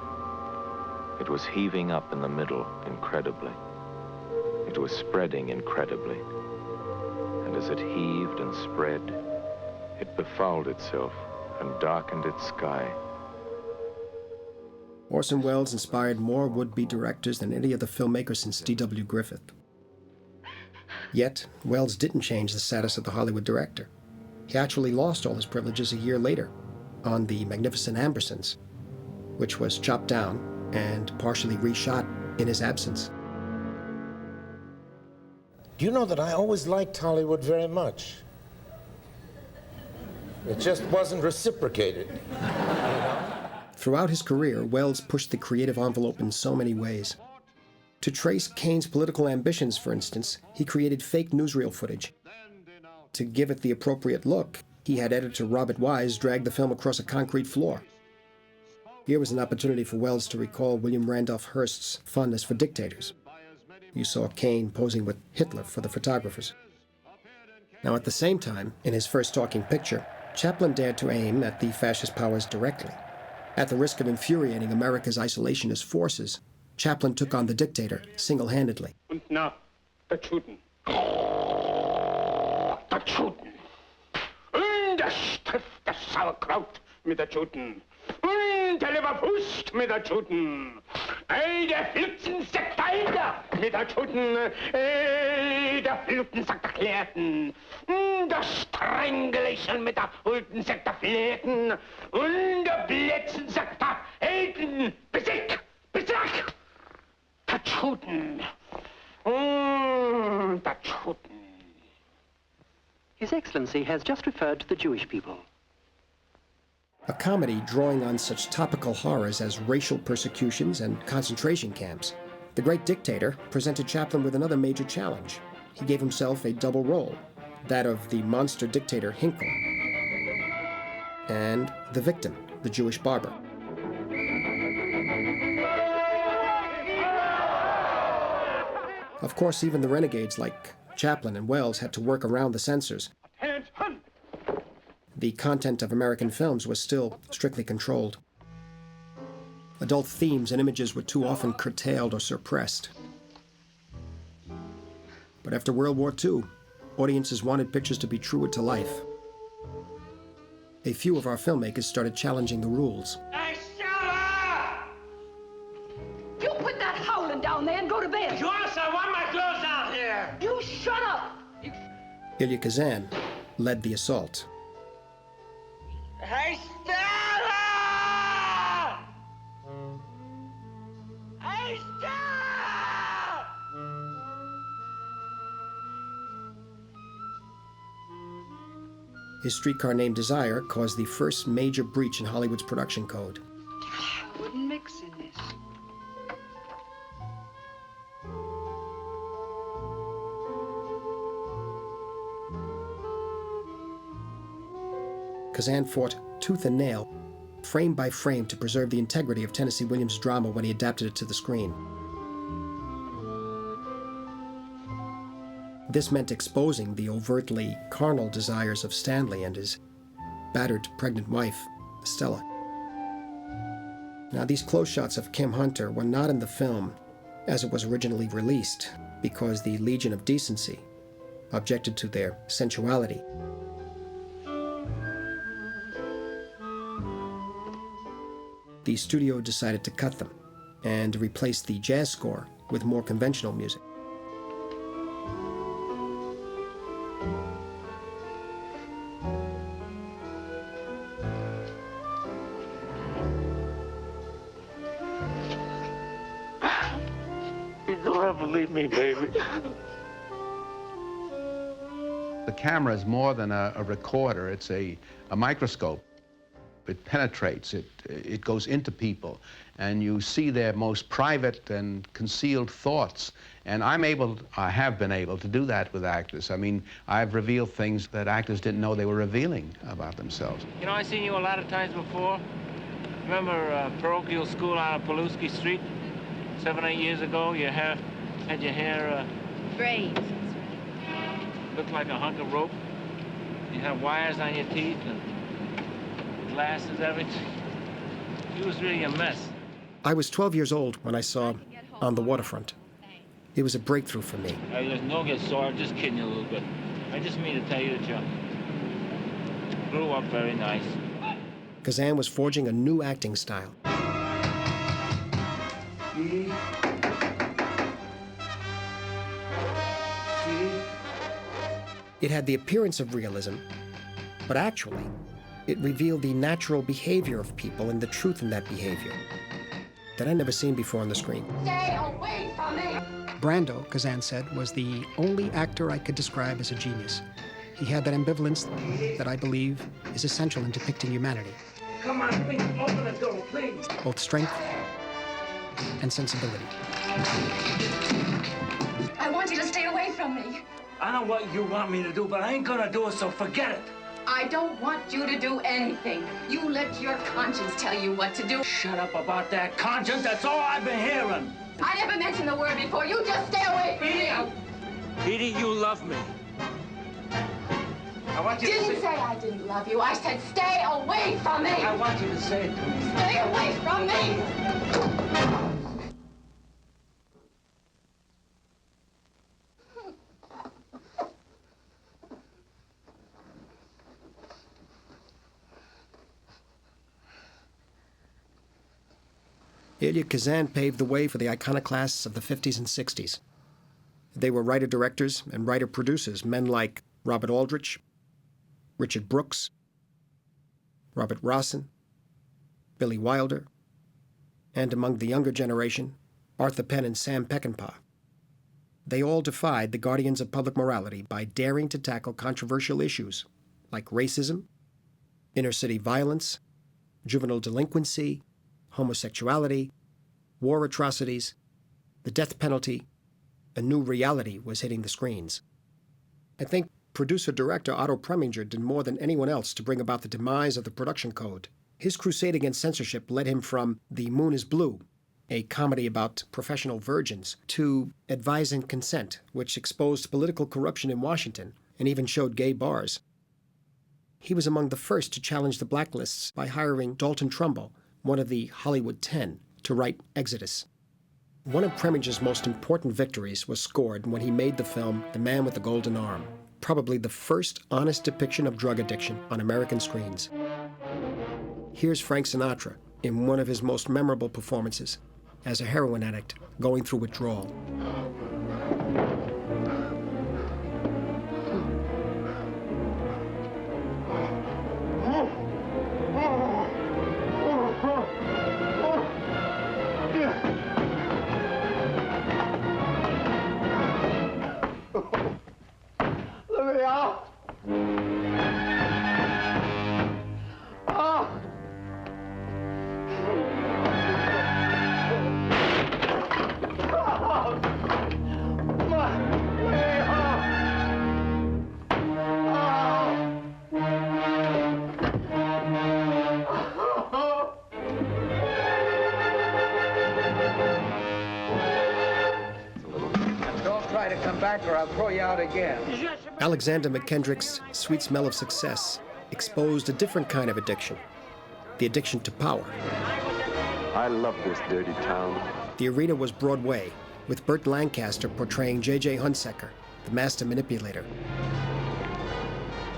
It was heaving up in the middle incredibly. It was spreading incredibly. And as it heaved and spread, it befouled itself and darkened its sky. Orson Welles inspired more would-be directors than any other filmmaker since D.W. Griffith. Yet, Welles didn't change the status of the Hollywood director. He actually lost all his privileges a year later on The Magnificent Ambersons, which was chopped down and partially reshot in his absence. Do you know that I always liked Hollywood very much? It just wasn't reciprocated. Throughout his career, Welles pushed the creative envelope in so many ways. To trace Kane's political ambitions, for instance, he created fake newsreel footage. To give it the appropriate look, he had editor Robert Wise drag the film across a concrete floor. Here was an opportunity for Welles to recall William Randolph Hearst's fondness for dictators. You saw Kane posing with Hitler for the photographers. Now, at the same time, in his first talking picture, Chaplin dared to aim at the fascist powers directly. At the risk of infuriating America's isolationist forces, Chaplin took on the dictator single-handedly. Und na, der Juden. Der Juden. Und der Stift, das Sauerkraut mit der Juden. Und der Leberwurst mit der Juden. Ey, der Flutzensack der Eider mit der Juden. Ey, der Flutzensack der Klärten. Der Strängelächel mit der Hultensack der Fläten. Und der Blätzensack der Helden. Besieg! Besieg! Der Juden. Der Juden. His Excellency has just referred to the Jewish people. A comedy drawing on such topical horrors as racial persecutions and concentration camps, The Great Dictator presented Chaplin with another major challenge. He gave himself a double role, that of the monster dictator Hinkle, and the victim, the Jewish barber. Of course, even the renegades like Chaplin and Welles had to work around the censors. The content of American films was still strictly controlled. Adult themes and images were too often curtailed or suppressed. But after World War II, audiences wanted pictures to be truer to life. A few of our filmmakers started challenging the rules. Hey, Stella! You put that howling down there and go to bed. Joyce, I want my clothes out here. You shut up. Ilya Kazan led the assault. Hey, Stella! Hey, Stella! His Streetcar Named Desire caused the first major breach in Hollywood's production code. Wouldn't mix in this. Kazan fought tooth and nail, frame by frame, to preserve the integrity of Tennessee Williams' drama when he adapted it to the screen. This meant exposing the overtly carnal desires of Stanley and his battered pregnant wife, Stella. Now, these close shots of Kim Hunter were not in the film as it was originally released because the Legion of Decency objected to their sensuality. The studio decided to cut them and replace the jazz score with more conventional music. You don't ever leave me, baby. The camera is more than a recorder. It's a microscope. It penetrates, it goes into people, and you see their most private and concealed thoughts. And I have been able to do that with actors. I mean, I've revealed things that actors didn't know they were revealing about themselves. You know, I've seen you a lot of times before. Remember parochial school on Pulaski Street? 7 or 8 years ago, you had your hair... Braids. Looked like a hunk of rope. You had wires on your teeth and glasses, everything. He was really a mess. I was 12 years old when I saw On the Waterfront. It was a breakthrough for me. Don't get sore, I'm just kidding you a little bit. I just mean to tell you that you grew up very nice. Kazan was forging a new acting style. It had the appearance of realism, but actually, it revealed the natural behavior of people and the truth in that behavior that I'd never seen before on the screen. Stay away from me! Brando, Kazan said, was the only actor I could describe as a genius. He had that ambivalence that I believe is essential in depicting humanity. Come on, please, open the door, please. Both strength and sensibility. I want you to stay away from me. I know what you want me to do, but I ain't gonna do it, so forget it. I don't want you to do anything. You let your conscience tell you what to do. Shut up about that conscience, that's all I've been hearing. I never mentioned the word before. You just stay away from me. Edie, you love me. I want you to Didn't say I didn't love you. I said stay away from me. I want you to say it to me. Stay away from me. Elia Kazan paved the way for the iconoclasts of the 50s and 60s. They were writer-directors and writer-producers, men like Robert Aldrich, Richard Brooks, Robert Rossen, Billy Wilder, and among the younger generation, Arthur Penn and Sam Peckinpah. They all defied the guardians of public morality by daring to tackle controversial issues like racism, inner-city violence, juvenile delinquency, homosexuality, war atrocities, the death penalty. A new reality was hitting the screens. I think producer-director Otto Preminger did more than anyone else to bring about the demise of the production code. His crusade against censorship led him from The Moon is Blue, a comedy about professional virgins, to Advise and Consent, which exposed political corruption in Washington and even showed gay bars. He was among the first to challenge the blacklists by hiring Dalton Trumbo, one of the Hollywood 10, to write Exodus. One of Preminger's most important victories was scored when he made the film The Man with the Golden Arm, probably the first honest depiction of drug addiction on American screens. Here's Frank Sinatra in one of his most memorable performances as a heroin addict going through withdrawal. Let me out! Don't try to come back or I'll throw you out again. Alexander McKendrick's Sweet Smell of Success exposed a different kind of addiction, the addiction to power. I love this dirty town. The arena was Broadway, with Burt Lancaster portraying J.J. Hunsaker, the master manipulator.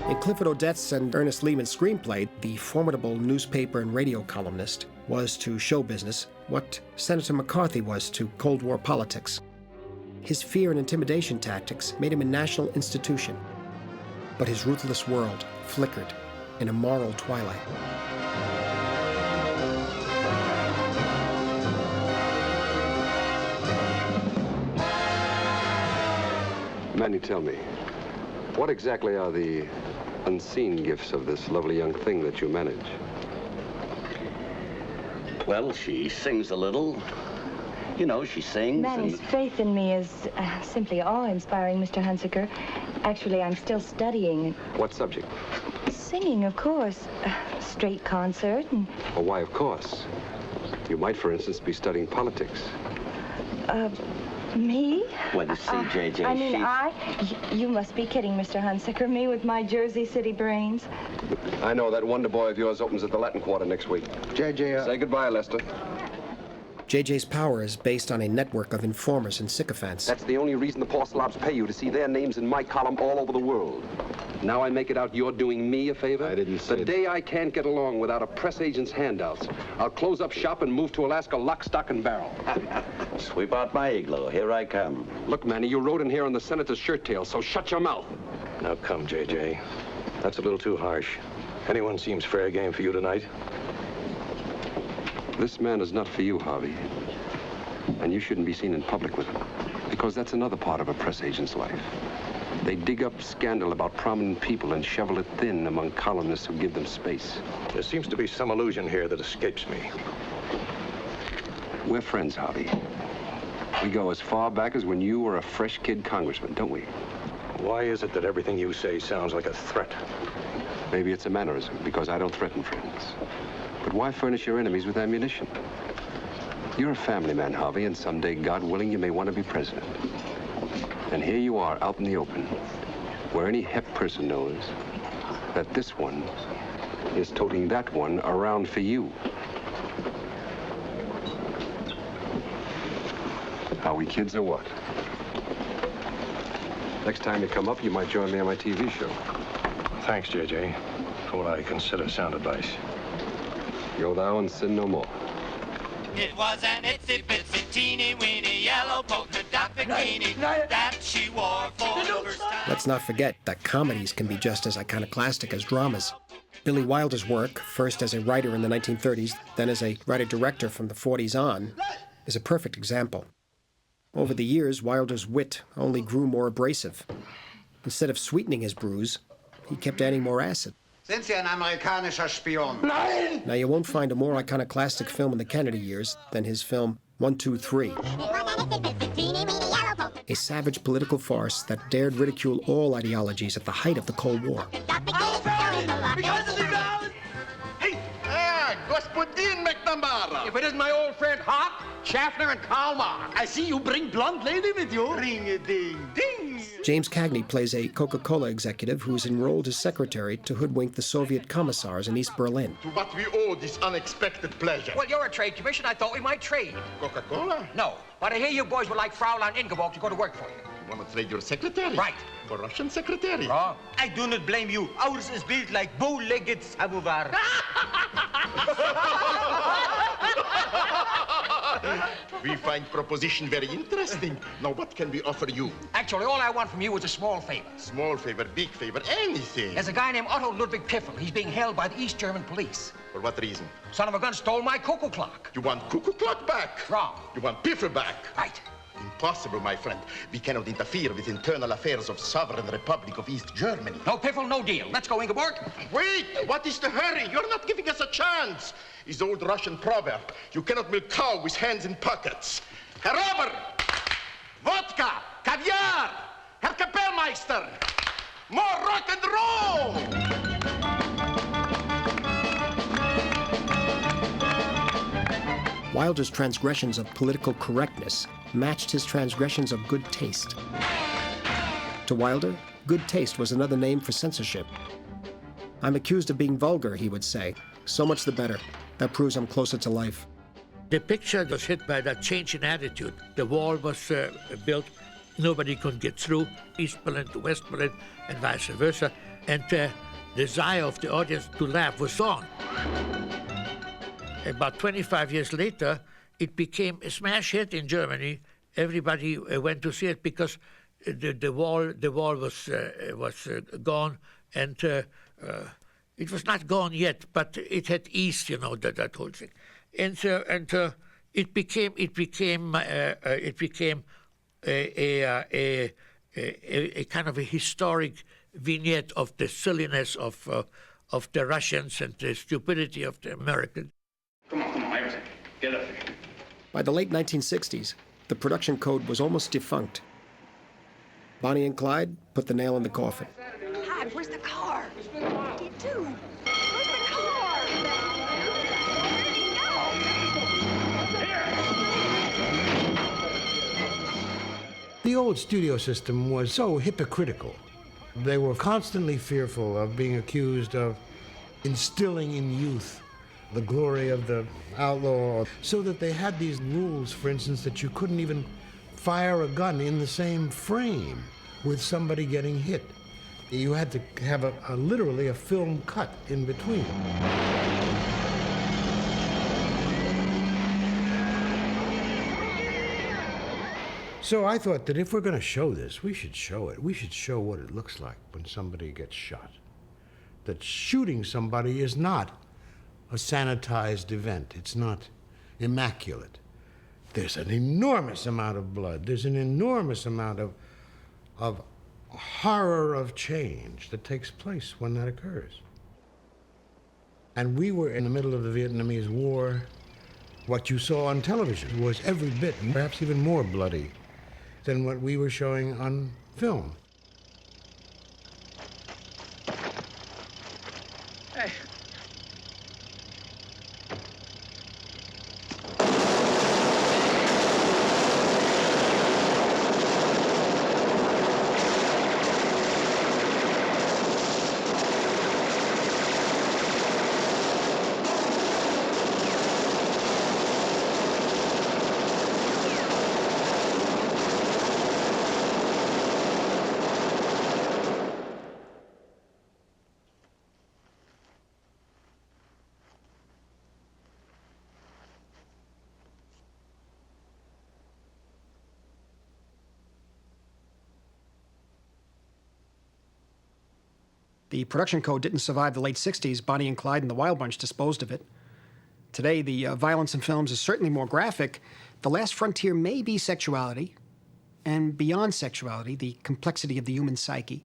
In Clifford Odeth's and Ernest Lehman's screenplay, the formidable newspaper and radio columnist was to show business what Senator McCarthy was to Cold War politics. His fear and intimidation tactics made him a national institution, but his ruthless world flickered in a moral twilight. Manny, tell me, what exactly are the unseen gifts of this lovely young thing that you manage? Well, she sings a little. You know, she sings. Manny's faith in me is simply awe-inspiring, Mr. Hunsaker. Actually, I'm still studying. What subject? Singing, of course. Straight concert and... Well, why, of course. You might, for instance, be studying politics. Me? Well, you see, J.J., I mean, You must be kidding, Mr. Hunsaker. Me with my Jersey City brains. I know that wonder boy of yours opens at the Latin Quarter next week. J.J., Say goodbye, Lester. JJ's power is based on a network of informers and sycophants. That's the only reason the poor slobs pay you, to see their names in my column all over the world. Now I make it out you're doing me a favor? I didn't say... The day I can't get along without a press agent's handouts, I'll close up shop and move to Alaska lock, stock, and barrel. Sweep out my igloo. Here I come. Look, Manny, you rode in here on the senator's shirt tail, so shut your mouth. Now come, JJ. That's a little too harsh. Anyone seems fair game for you tonight? This man is not for you, Harvey. And you shouldn't be seen in public with him. Because that's another part of a press agent's life. They dig up scandal about prominent people and shovel it thin among columnists who give them space. There seems to be some illusion here that escapes me. We're friends, Harvey. We go as far back as when you were a fresh kid congressman, don't we? Why is it that everything you say sounds like a threat? Maybe it's a mannerism, because I don't threaten friends. But why furnish your enemies with ammunition? You're a family man, Harvey, and someday, God willing, you may want to be president. And here you are, out in the open, where any hep person knows that this one is toting that one around for you. Are we kids or what? Next time you come up, you might join me on my TV show. Thanks, JJ, for what I consider sound advice. Go thou and sin no more. It was an itsy-bitsy teeny-weeny yellow polka dot bikini that she wore for the first time. Let's not forget that comedies can be just as iconoclastic as dramas. Billy Wilder's work, first as a writer in the 1930s, then as a writer-director from the 40s on, is a perfect example. Over the years, Wilder's wit only grew more abrasive. Instead of sweetening his brews, he kept adding more acid. Sind Sie ein amerikanischer Spion? Nein! Now, you won't find a more iconoclastic film in the Kennedy years than his film 1, 2, 3. A savage political farce that dared ridicule all ideologies at the height of the Cold War. Hey, Господин McNamara. If it isn't my old friend Hawk, Schaffner, and Karl Marx. I see you bring blonde lady with you. Ring-a-ding-ding. James Cagney plays a Coca-Cola executive who's enrolled as secretary to hoodwink the Soviet commissars in East Berlin. To what we owe this unexpected pleasure. Well, you're a trade commission. I thought we might trade. Coca-Cola? No, but I hear you boys would like Fraulein Ingeborg to go to work for you. You want to trade your secretary? Right. For Russian secretary? Wrong. I do not blame you. Ours is built like bow-legged samovar. We find proposition very interesting. Now, what can we offer you? Actually, all I want from you is a small favor. Small favor, big favor, anything. There's a guy named Otto Ludwig Piffel. He's being held by the East German police. For what reason? Son of a gun stole my cuckoo clock. You want cuckoo clock back? Wrong. You want Piffel back? Right. Impossible, my friend. We cannot interfere with internal affairs of Sovereign Republic of East Germany. No Piffel, no deal. Let's go, Ingeborg. Wait! What is the hurry? You're not giving us a chance. It's the old Russian proverb. You cannot milk cow with hands in pockets. Herr Ober! Vodka! Caviar! Herr Kapellmeister! More rock and roll! Wilder's transgressions of political correctness matched his transgressions of good taste. To Wilder, good taste was another name for censorship. I'm accused of being vulgar, he would say. So much the better. That proves I'm closer to life. The picture was hit by that change in attitude. The wall was built. Nobody could get through, East Berlin to West Berlin, and vice versa. And the desire of the audience to laugh was gone. About 25 years later, it became a smash hit in Germany. Everybody went to see it because the wall was gone, and it was not gone yet, but it had eased, you know, that whole thing, and it became a kind of a historic vignette of the silliness of the Russians and the stupidity of the Americans. Come on, everything. By the late 1960s, the production code was almost defunct. Bonnie and Clyde put the nail in the coffin. Clyde, where's the car? What do you do? Where's the car? Where did he go? The old studio system was so hypocritical. They were constantly fearful of being accused of instilling in youth the glory of the outlaw, so that they had these rules, for instance, that you couldn't even fire a gun in the same frame with somebody getting hit. You had to have literally a film cut in between. So I thought that if we're going to show this, we should show it. We should show what it looks like when somebody gets shot. That shooting somebody is not a sanitized event. It's not immaculate. There's an enormous amount of blood. There's an enormous amount of horror of change that takes place when that occurs. And we were in the middle of the Vietnamese War. What you saw on television was every bit, perhaps even more bloody than what we were showing on film. Hey. The production code didn't survive the late 60s. Bonnie and Clyde and the Wild Bunch disposed of it. Today, the violence in films is certainly more graphic. The last frontier may be sexuality, and beyond sexuality, the complexity of the human psyche.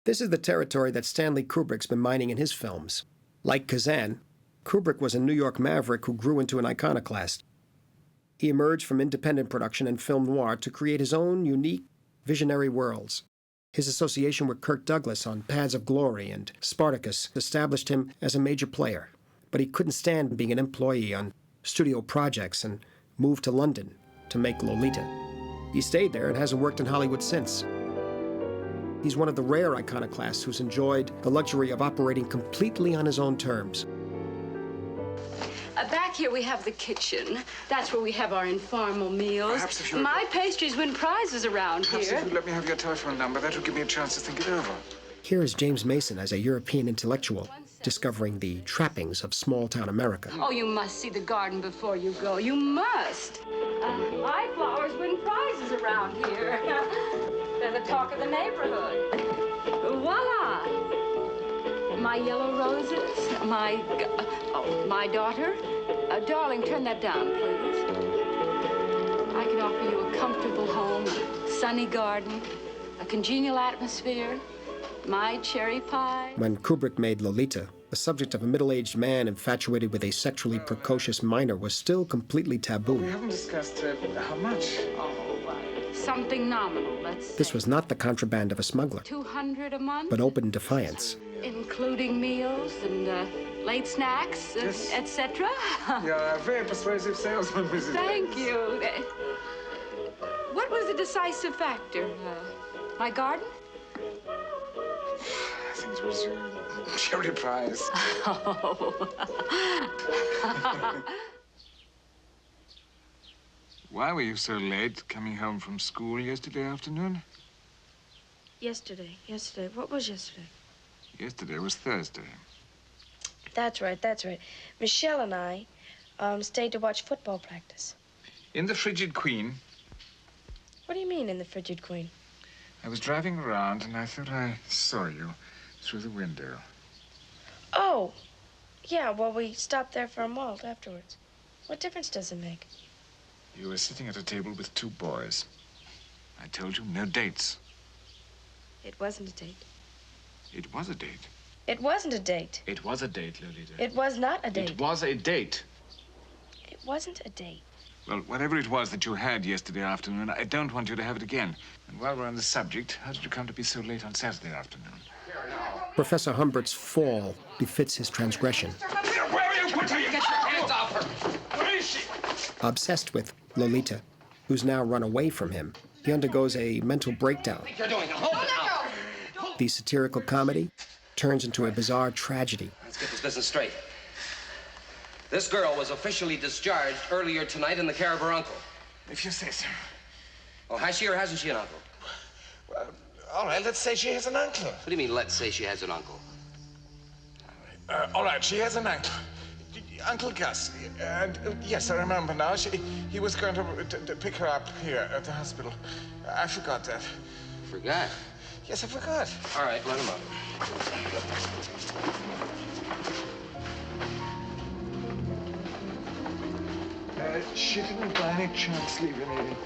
This is the territory that Stanley Kubrick's been mining in his films. Like Kazan, Kubrick was a New York maverick who grew into an iconoclast. He emerged from independent production and film noir to create his own unique, visionary worlds. His association with Kirk Douglas on Paths of Glory and Spartacus established him as a major player, but he couldn't stand being an employee on studio projects and moved to London to make Lolita. He stayed there and hasn't worked in Hollywood since. He's one of the rare iconoclasts who's enjoyed the luxury of operating completely on his own terms. Back here we have the kitchen. That's where we have our informal meals. Perhaps if you... My pastries win prizes around Perhaps here. if you let me have your telephone number, that will give me a chance to think it over. Here is James Mason as a European intellectual, discovering the trappings of small-town America. Oh, you must see the garden before you go. You must. My flowers win prizes around here. They're the talk of the neighborhood. Voila! My yellow roses, my daughter. Darling, turn that down, please. I can offer you a comfortable home, a sunny garden, a congenial atmosphere, my cherry pie. When Kubrick made Lolita, the subject of a middle-aged man infatuated with a sexually precocious minor was still completely taboo. We haven't discussed how much. Something nominal, let's say. This was not the contraband of a smuggler, $200 a month? but open defiance. Including meals and late snacks, yes. etc. You're a very persuasive salesman, Mrs. Thank you. What was the decisive factor? My garden? I think it was your cherry pies. Oh. Why were you so late coming home from school yesterday afternoon? Yesterday. What was yesterday? Yesterday was Thursday. That's right. Michelle and I stayed to watch football practice. In the Frigid Queen. What do you mean, in the Frigid Queen? I was driving around and I thought I saw you through the window. Oh, yeah, well, we stopped there for a malt afterwards. What difference does it make? You were sitting at a table with two boys. I told you no dates. It wasn't a date. It was a date. It wasn't a date. It was a date, Lolita. It was not a date. It was a date. It wasn't a date. Well, whatever it was that you had yesterday afternoon, I don't want you to have it again. And while we're on the subject, how did you come to be so late on Saturday afternoon? Professor Humbert's fall befits his transgression. Where are you? Get your hands off her! Where is she? Obsessed with Lolita, who's now run away from him, he undergoes a mental breakdown. You're doing a hold it. The satirical comedy turns into a bizarre tragedy. Let's get this business straight. This girl was officially discharged earlier tonight in the care of her uncle. If you say so. Well, has she or hasn't she an uncle? Well, all right, let's say she has an uncle. What do you mean, let's say she has an uncle? All right, she has an uncle. Uncle Gus. And yes, I remember now. He was going to pick her up here at the hospital. I forgot that. Forgot? Yes, I forgot. All right, let him up. She didn't by any chance leave any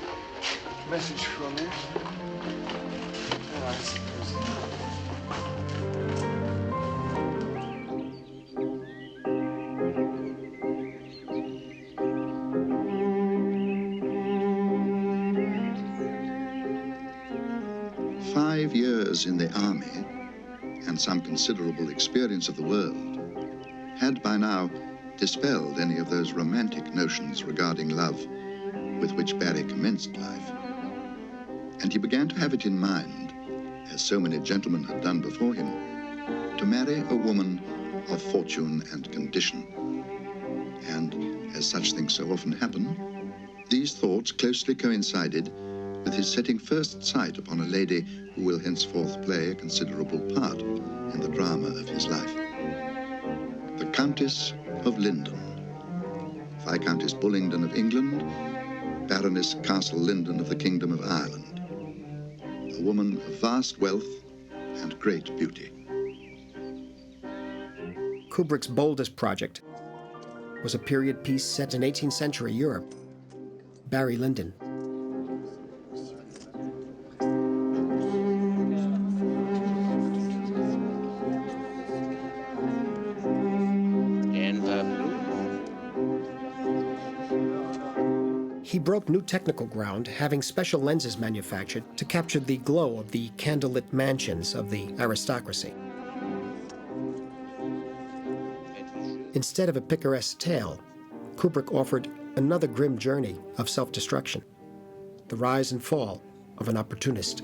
message for me. Oh, I suppose not. 5 years in the army and some considerable experience of the world had by now dispelled any of those romantic notions regarding love with which Barry commenced life. And he began to have it in mind, as so many gentlemen had done before him, to marry a woman of fortune and condition. And, as such things so often happen, these thoughts closely coincided with his setting first sight upon a lady who will henceforth play a considerable part in the drama of his life. The Countess of Linden, Viscountess Bullingdon of England, Baroness Castle Linden of the Kingdom of Ireland. A woman of vast wealth and great beauty. Kubrick's boldest project was a period piece set in 18th century Europe, Barry Lyndon. He broke new technical ground, having special lenses manufactured to capture the glow of the candlelit mansions of the aristocracy. Instead of a picaresque tale, Kubrick offered another grim journey of self-destruction, the rise and fall of an opportunist.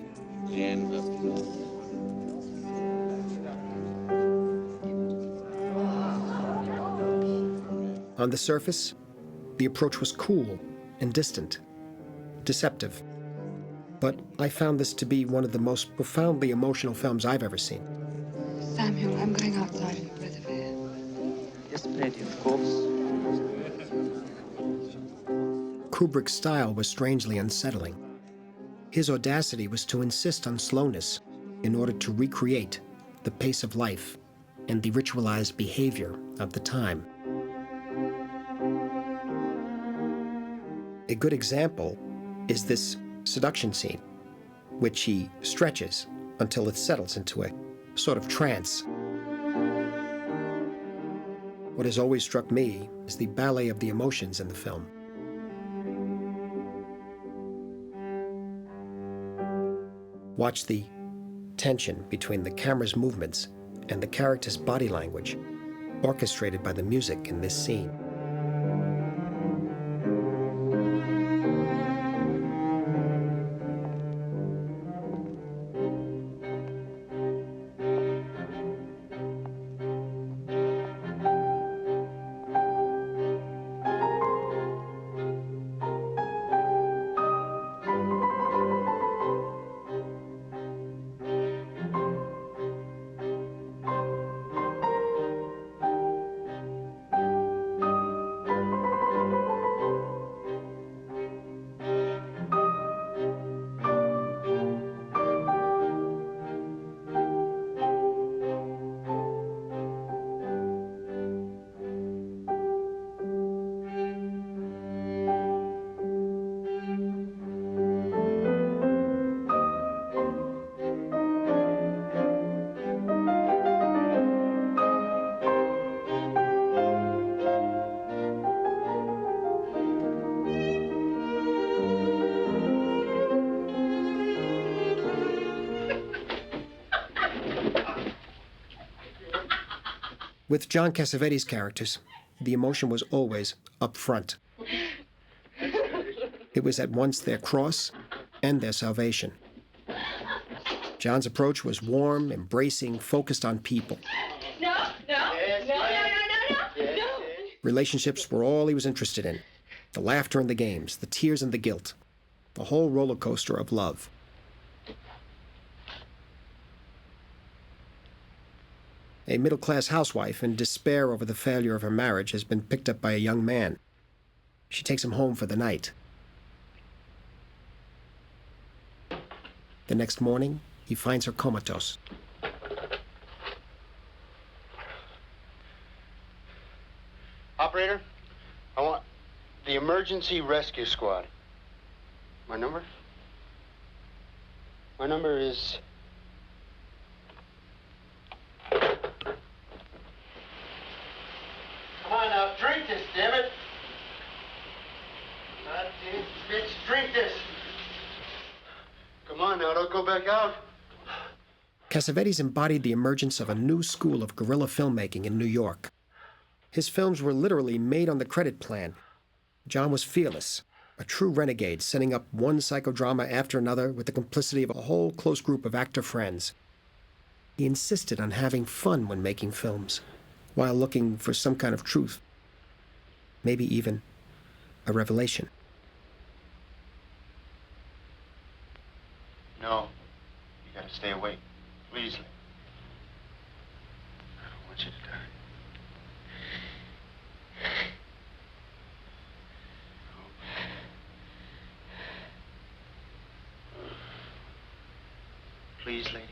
On the surface, the approach was cool and distant, deceptive. But I found this to be one of the most profoundly emotional films I've ever seen. Samuel, I'm going outside for a breath of air. Yes, lady, of course. Kubrick's style was strangely unsettling. His audacity was to insist on slowness in order to recreate the pace of life and the ritualized behavior of the time. A good example is this seduction scene, which he stretches until it settles into a sort of trance. What has always struck me is the ballet of the emotions in the film. Watch the tension between the camera's movements and the character's body language, orchestrated by the music in this scene. With John Cassavetes' characters, the emotion was always up front. It was at once their cross and their salvation. John's approach was warm, embracing, focused on people. No. Relationships were all he was interested in. The laughter and the games, the tears and the guilt. The whole roller coaster of love. A middle-class housewife in despair over the failure of her marriage has been picked up by a young man. She takes him home for the night. The next morning, he finds her comatose. Operator, I want the emergency rescue squad. My number? My number is... Come on now, drink this, damn it! Goddamn bitch, drink this! Come on now, don't go back out. Cassavetes embodied the emergence of a new school of guerrilla filmmaking in New York. His films were literally made on the credit plan. John was fearless, a true renegade, setting up one psychodrama after another with the complicity of a whole close group of actor friends. He insisted on having fun when making films, while looking for some kind of truth, maybe even a revelation. No, you gotta stay awake. Please. I don't want you to die. Please, lady.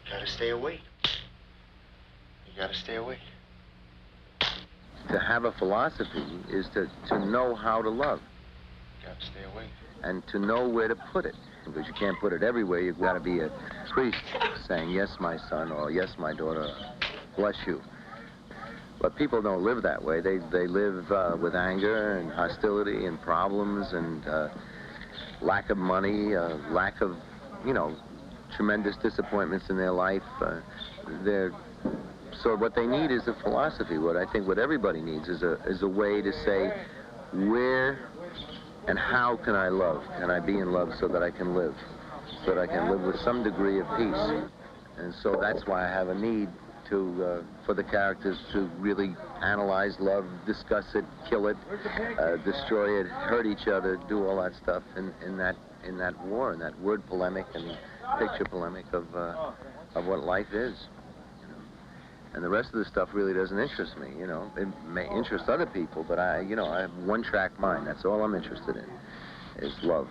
You gotta stay awake. You gotta stay awake. To have a philosophy is to know how to love. You gotta stay awake. And to know where to put it. Because you can't put it everywhere. You've got to be a priest saying, yes, my son, or yes, my daughter, bless you. But people don't live that way. They live with anger and hostility and problems and lack of money, lack of, tremendous disappointments in their life. So what they need is a philosophy. What I think what everybody needs is a way to say, where and how can I love? Can I be in love so that I can live? So that I can live with some degree of peace. And so that's why I have a need for the characters to really analyze love, discuss it, kill it, destroy it, hurt each other, do all that stuff in that war, in that word polemic and picture polemic of what life is. And the rest of the stuff really doesn't interest me, It may interest other people, but I have one-track mind. That's all I'm interested in, is love.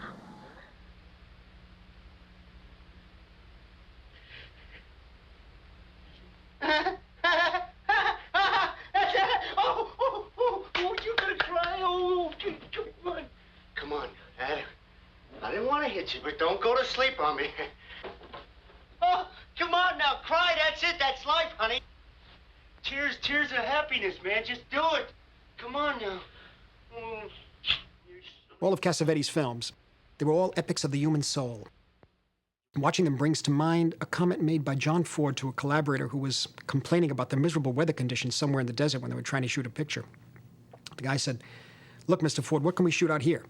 You're gonna cry. Come on. Come on, Adam. I didn't want to hit you, but don't go to sleep on me. Oh, come on now, cry. That's it. That's life, honey. Tears of happiness, man. Just do it. Come on now. All of Cassavetes' films, they were all epics of the human soul. Watching them brings to mind a comment made by John Ford to a collaborator who was complaining about the miserable weather conditions somewhere in the desert when they were trying to shoot a picture. The guy said, "Look, Mr. Ford, what can we shoot out here?"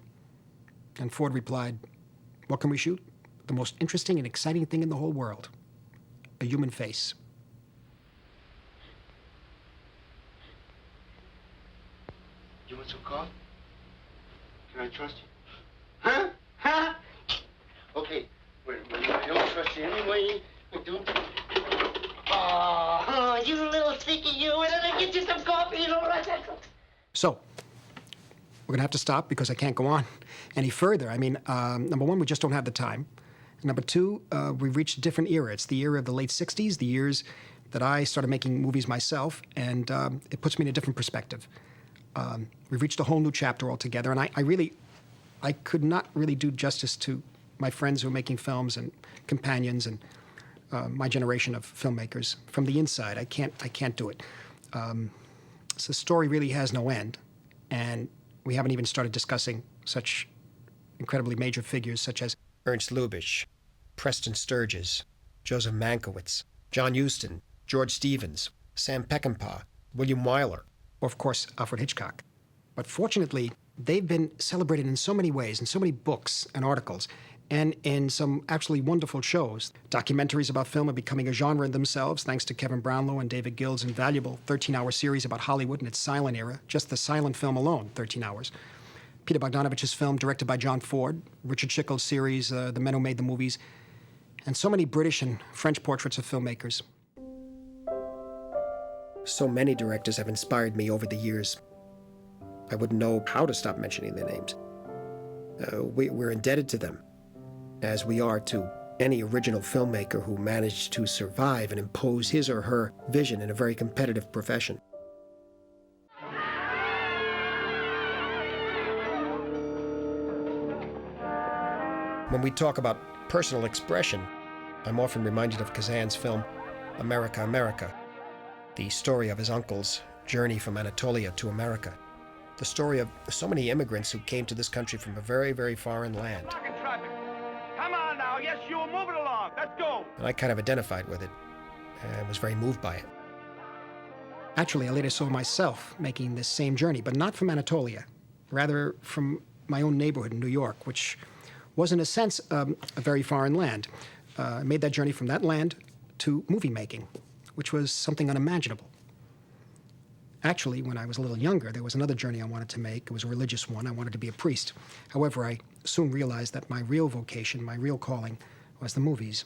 And Ford replied, "What can we shoot? The most interesting and exciting thing in the whole world. A human face." You want some coffee? Can I trust you? Huh? Okay. When I don't trust you anyway, I do. Oh, you little sneaky you. And then I get you some coffee and all that. So, we're going to have to stop because I can't go on any further. I mean, number one, we just don't have the time. Number two, we've reached a different era. It's the era of the late 60s, the years that I started making movies myself, and it puts me in a different perspective. We've reached a whole new chapter altogether, and I could not really do justice to my friends who are making films and companions and my generation of filmmakers from the inside. I can't do it. So the story really has no end, and we haven't even started discussing such incredibly major figures such as Ernst Lubitsch, Preston Sturges, Joseph Mankiewicz, John Huston, George Stevens, Sam Peckinpah, William Wyler, or of course, Alfred Hitchcock. But fortunately, they've been celebrated in so many ways, in so many books and articles, and in some absolutely wonderful shows. Documentaries about film are becoming a genre in themselves, thanks to Kevin Brownlow and David Gill's invaluable 13-hour series about Hollywood and its silent era, just the silent film alone, 13 hours. Peter Bogdanovich's film, directed by John Ford, Richard Schickel's series, The Men Who Made the Movies, and so many British and French portraits of filmmakers. So many directors have inspired me over the years. I wouldn't know how to stop mentioning their names. We're indebted to them, as we are to any original filmmaker who managed to survive and impose his or her vision in a very competitive profession. When we talk about personal expression, I'm often reminded of Kazan's film, America, America, the story of his uncle's journey from Anatolia to America. The story of so many immigrants who came to this country from a very, very foreign land. Come on now, yes, you move it along. Let's go. And I kind of identified with it and was very moved by it. Actually, I later saw myself making this same journey, but not from Anatolia, rather from my own neighborhood in New York, which was in a sense a very foreign land. I made that journey from that land to movie making, which was something unimaginable. Actually, when I was a little younger, there was another journey I wanted to make. It was a religious one. I wanted to be a priest. However, I soon realized that my real vocation, my real calling, was the movies.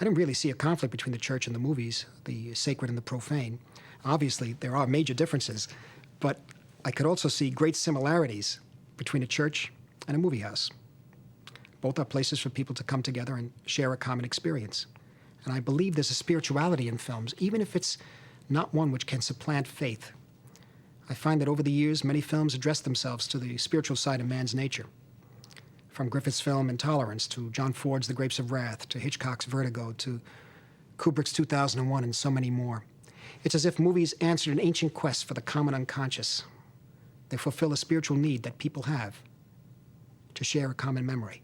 I didn't really see a conflict between the church and the movies, the sacred and the profane. Obviously, there are major differences, but I could also see great similarities between a church and a movie house. Both are places for people to come together and share a common experience. And I believe there's a spirituality in films, even if it's not one which can supplant faith. I find that over the years, many films address themselves to the spiritual side of man's nature. From Griffith's film Intolerance, to John Ford's The Grapes of Wrath, to Hitchcock's Vertigo, to Kubrick's 2001, and so many more. It's as if movies answered an ancient quest for the common unconscious. They fulfill a spiritual need that people have to share a common memory.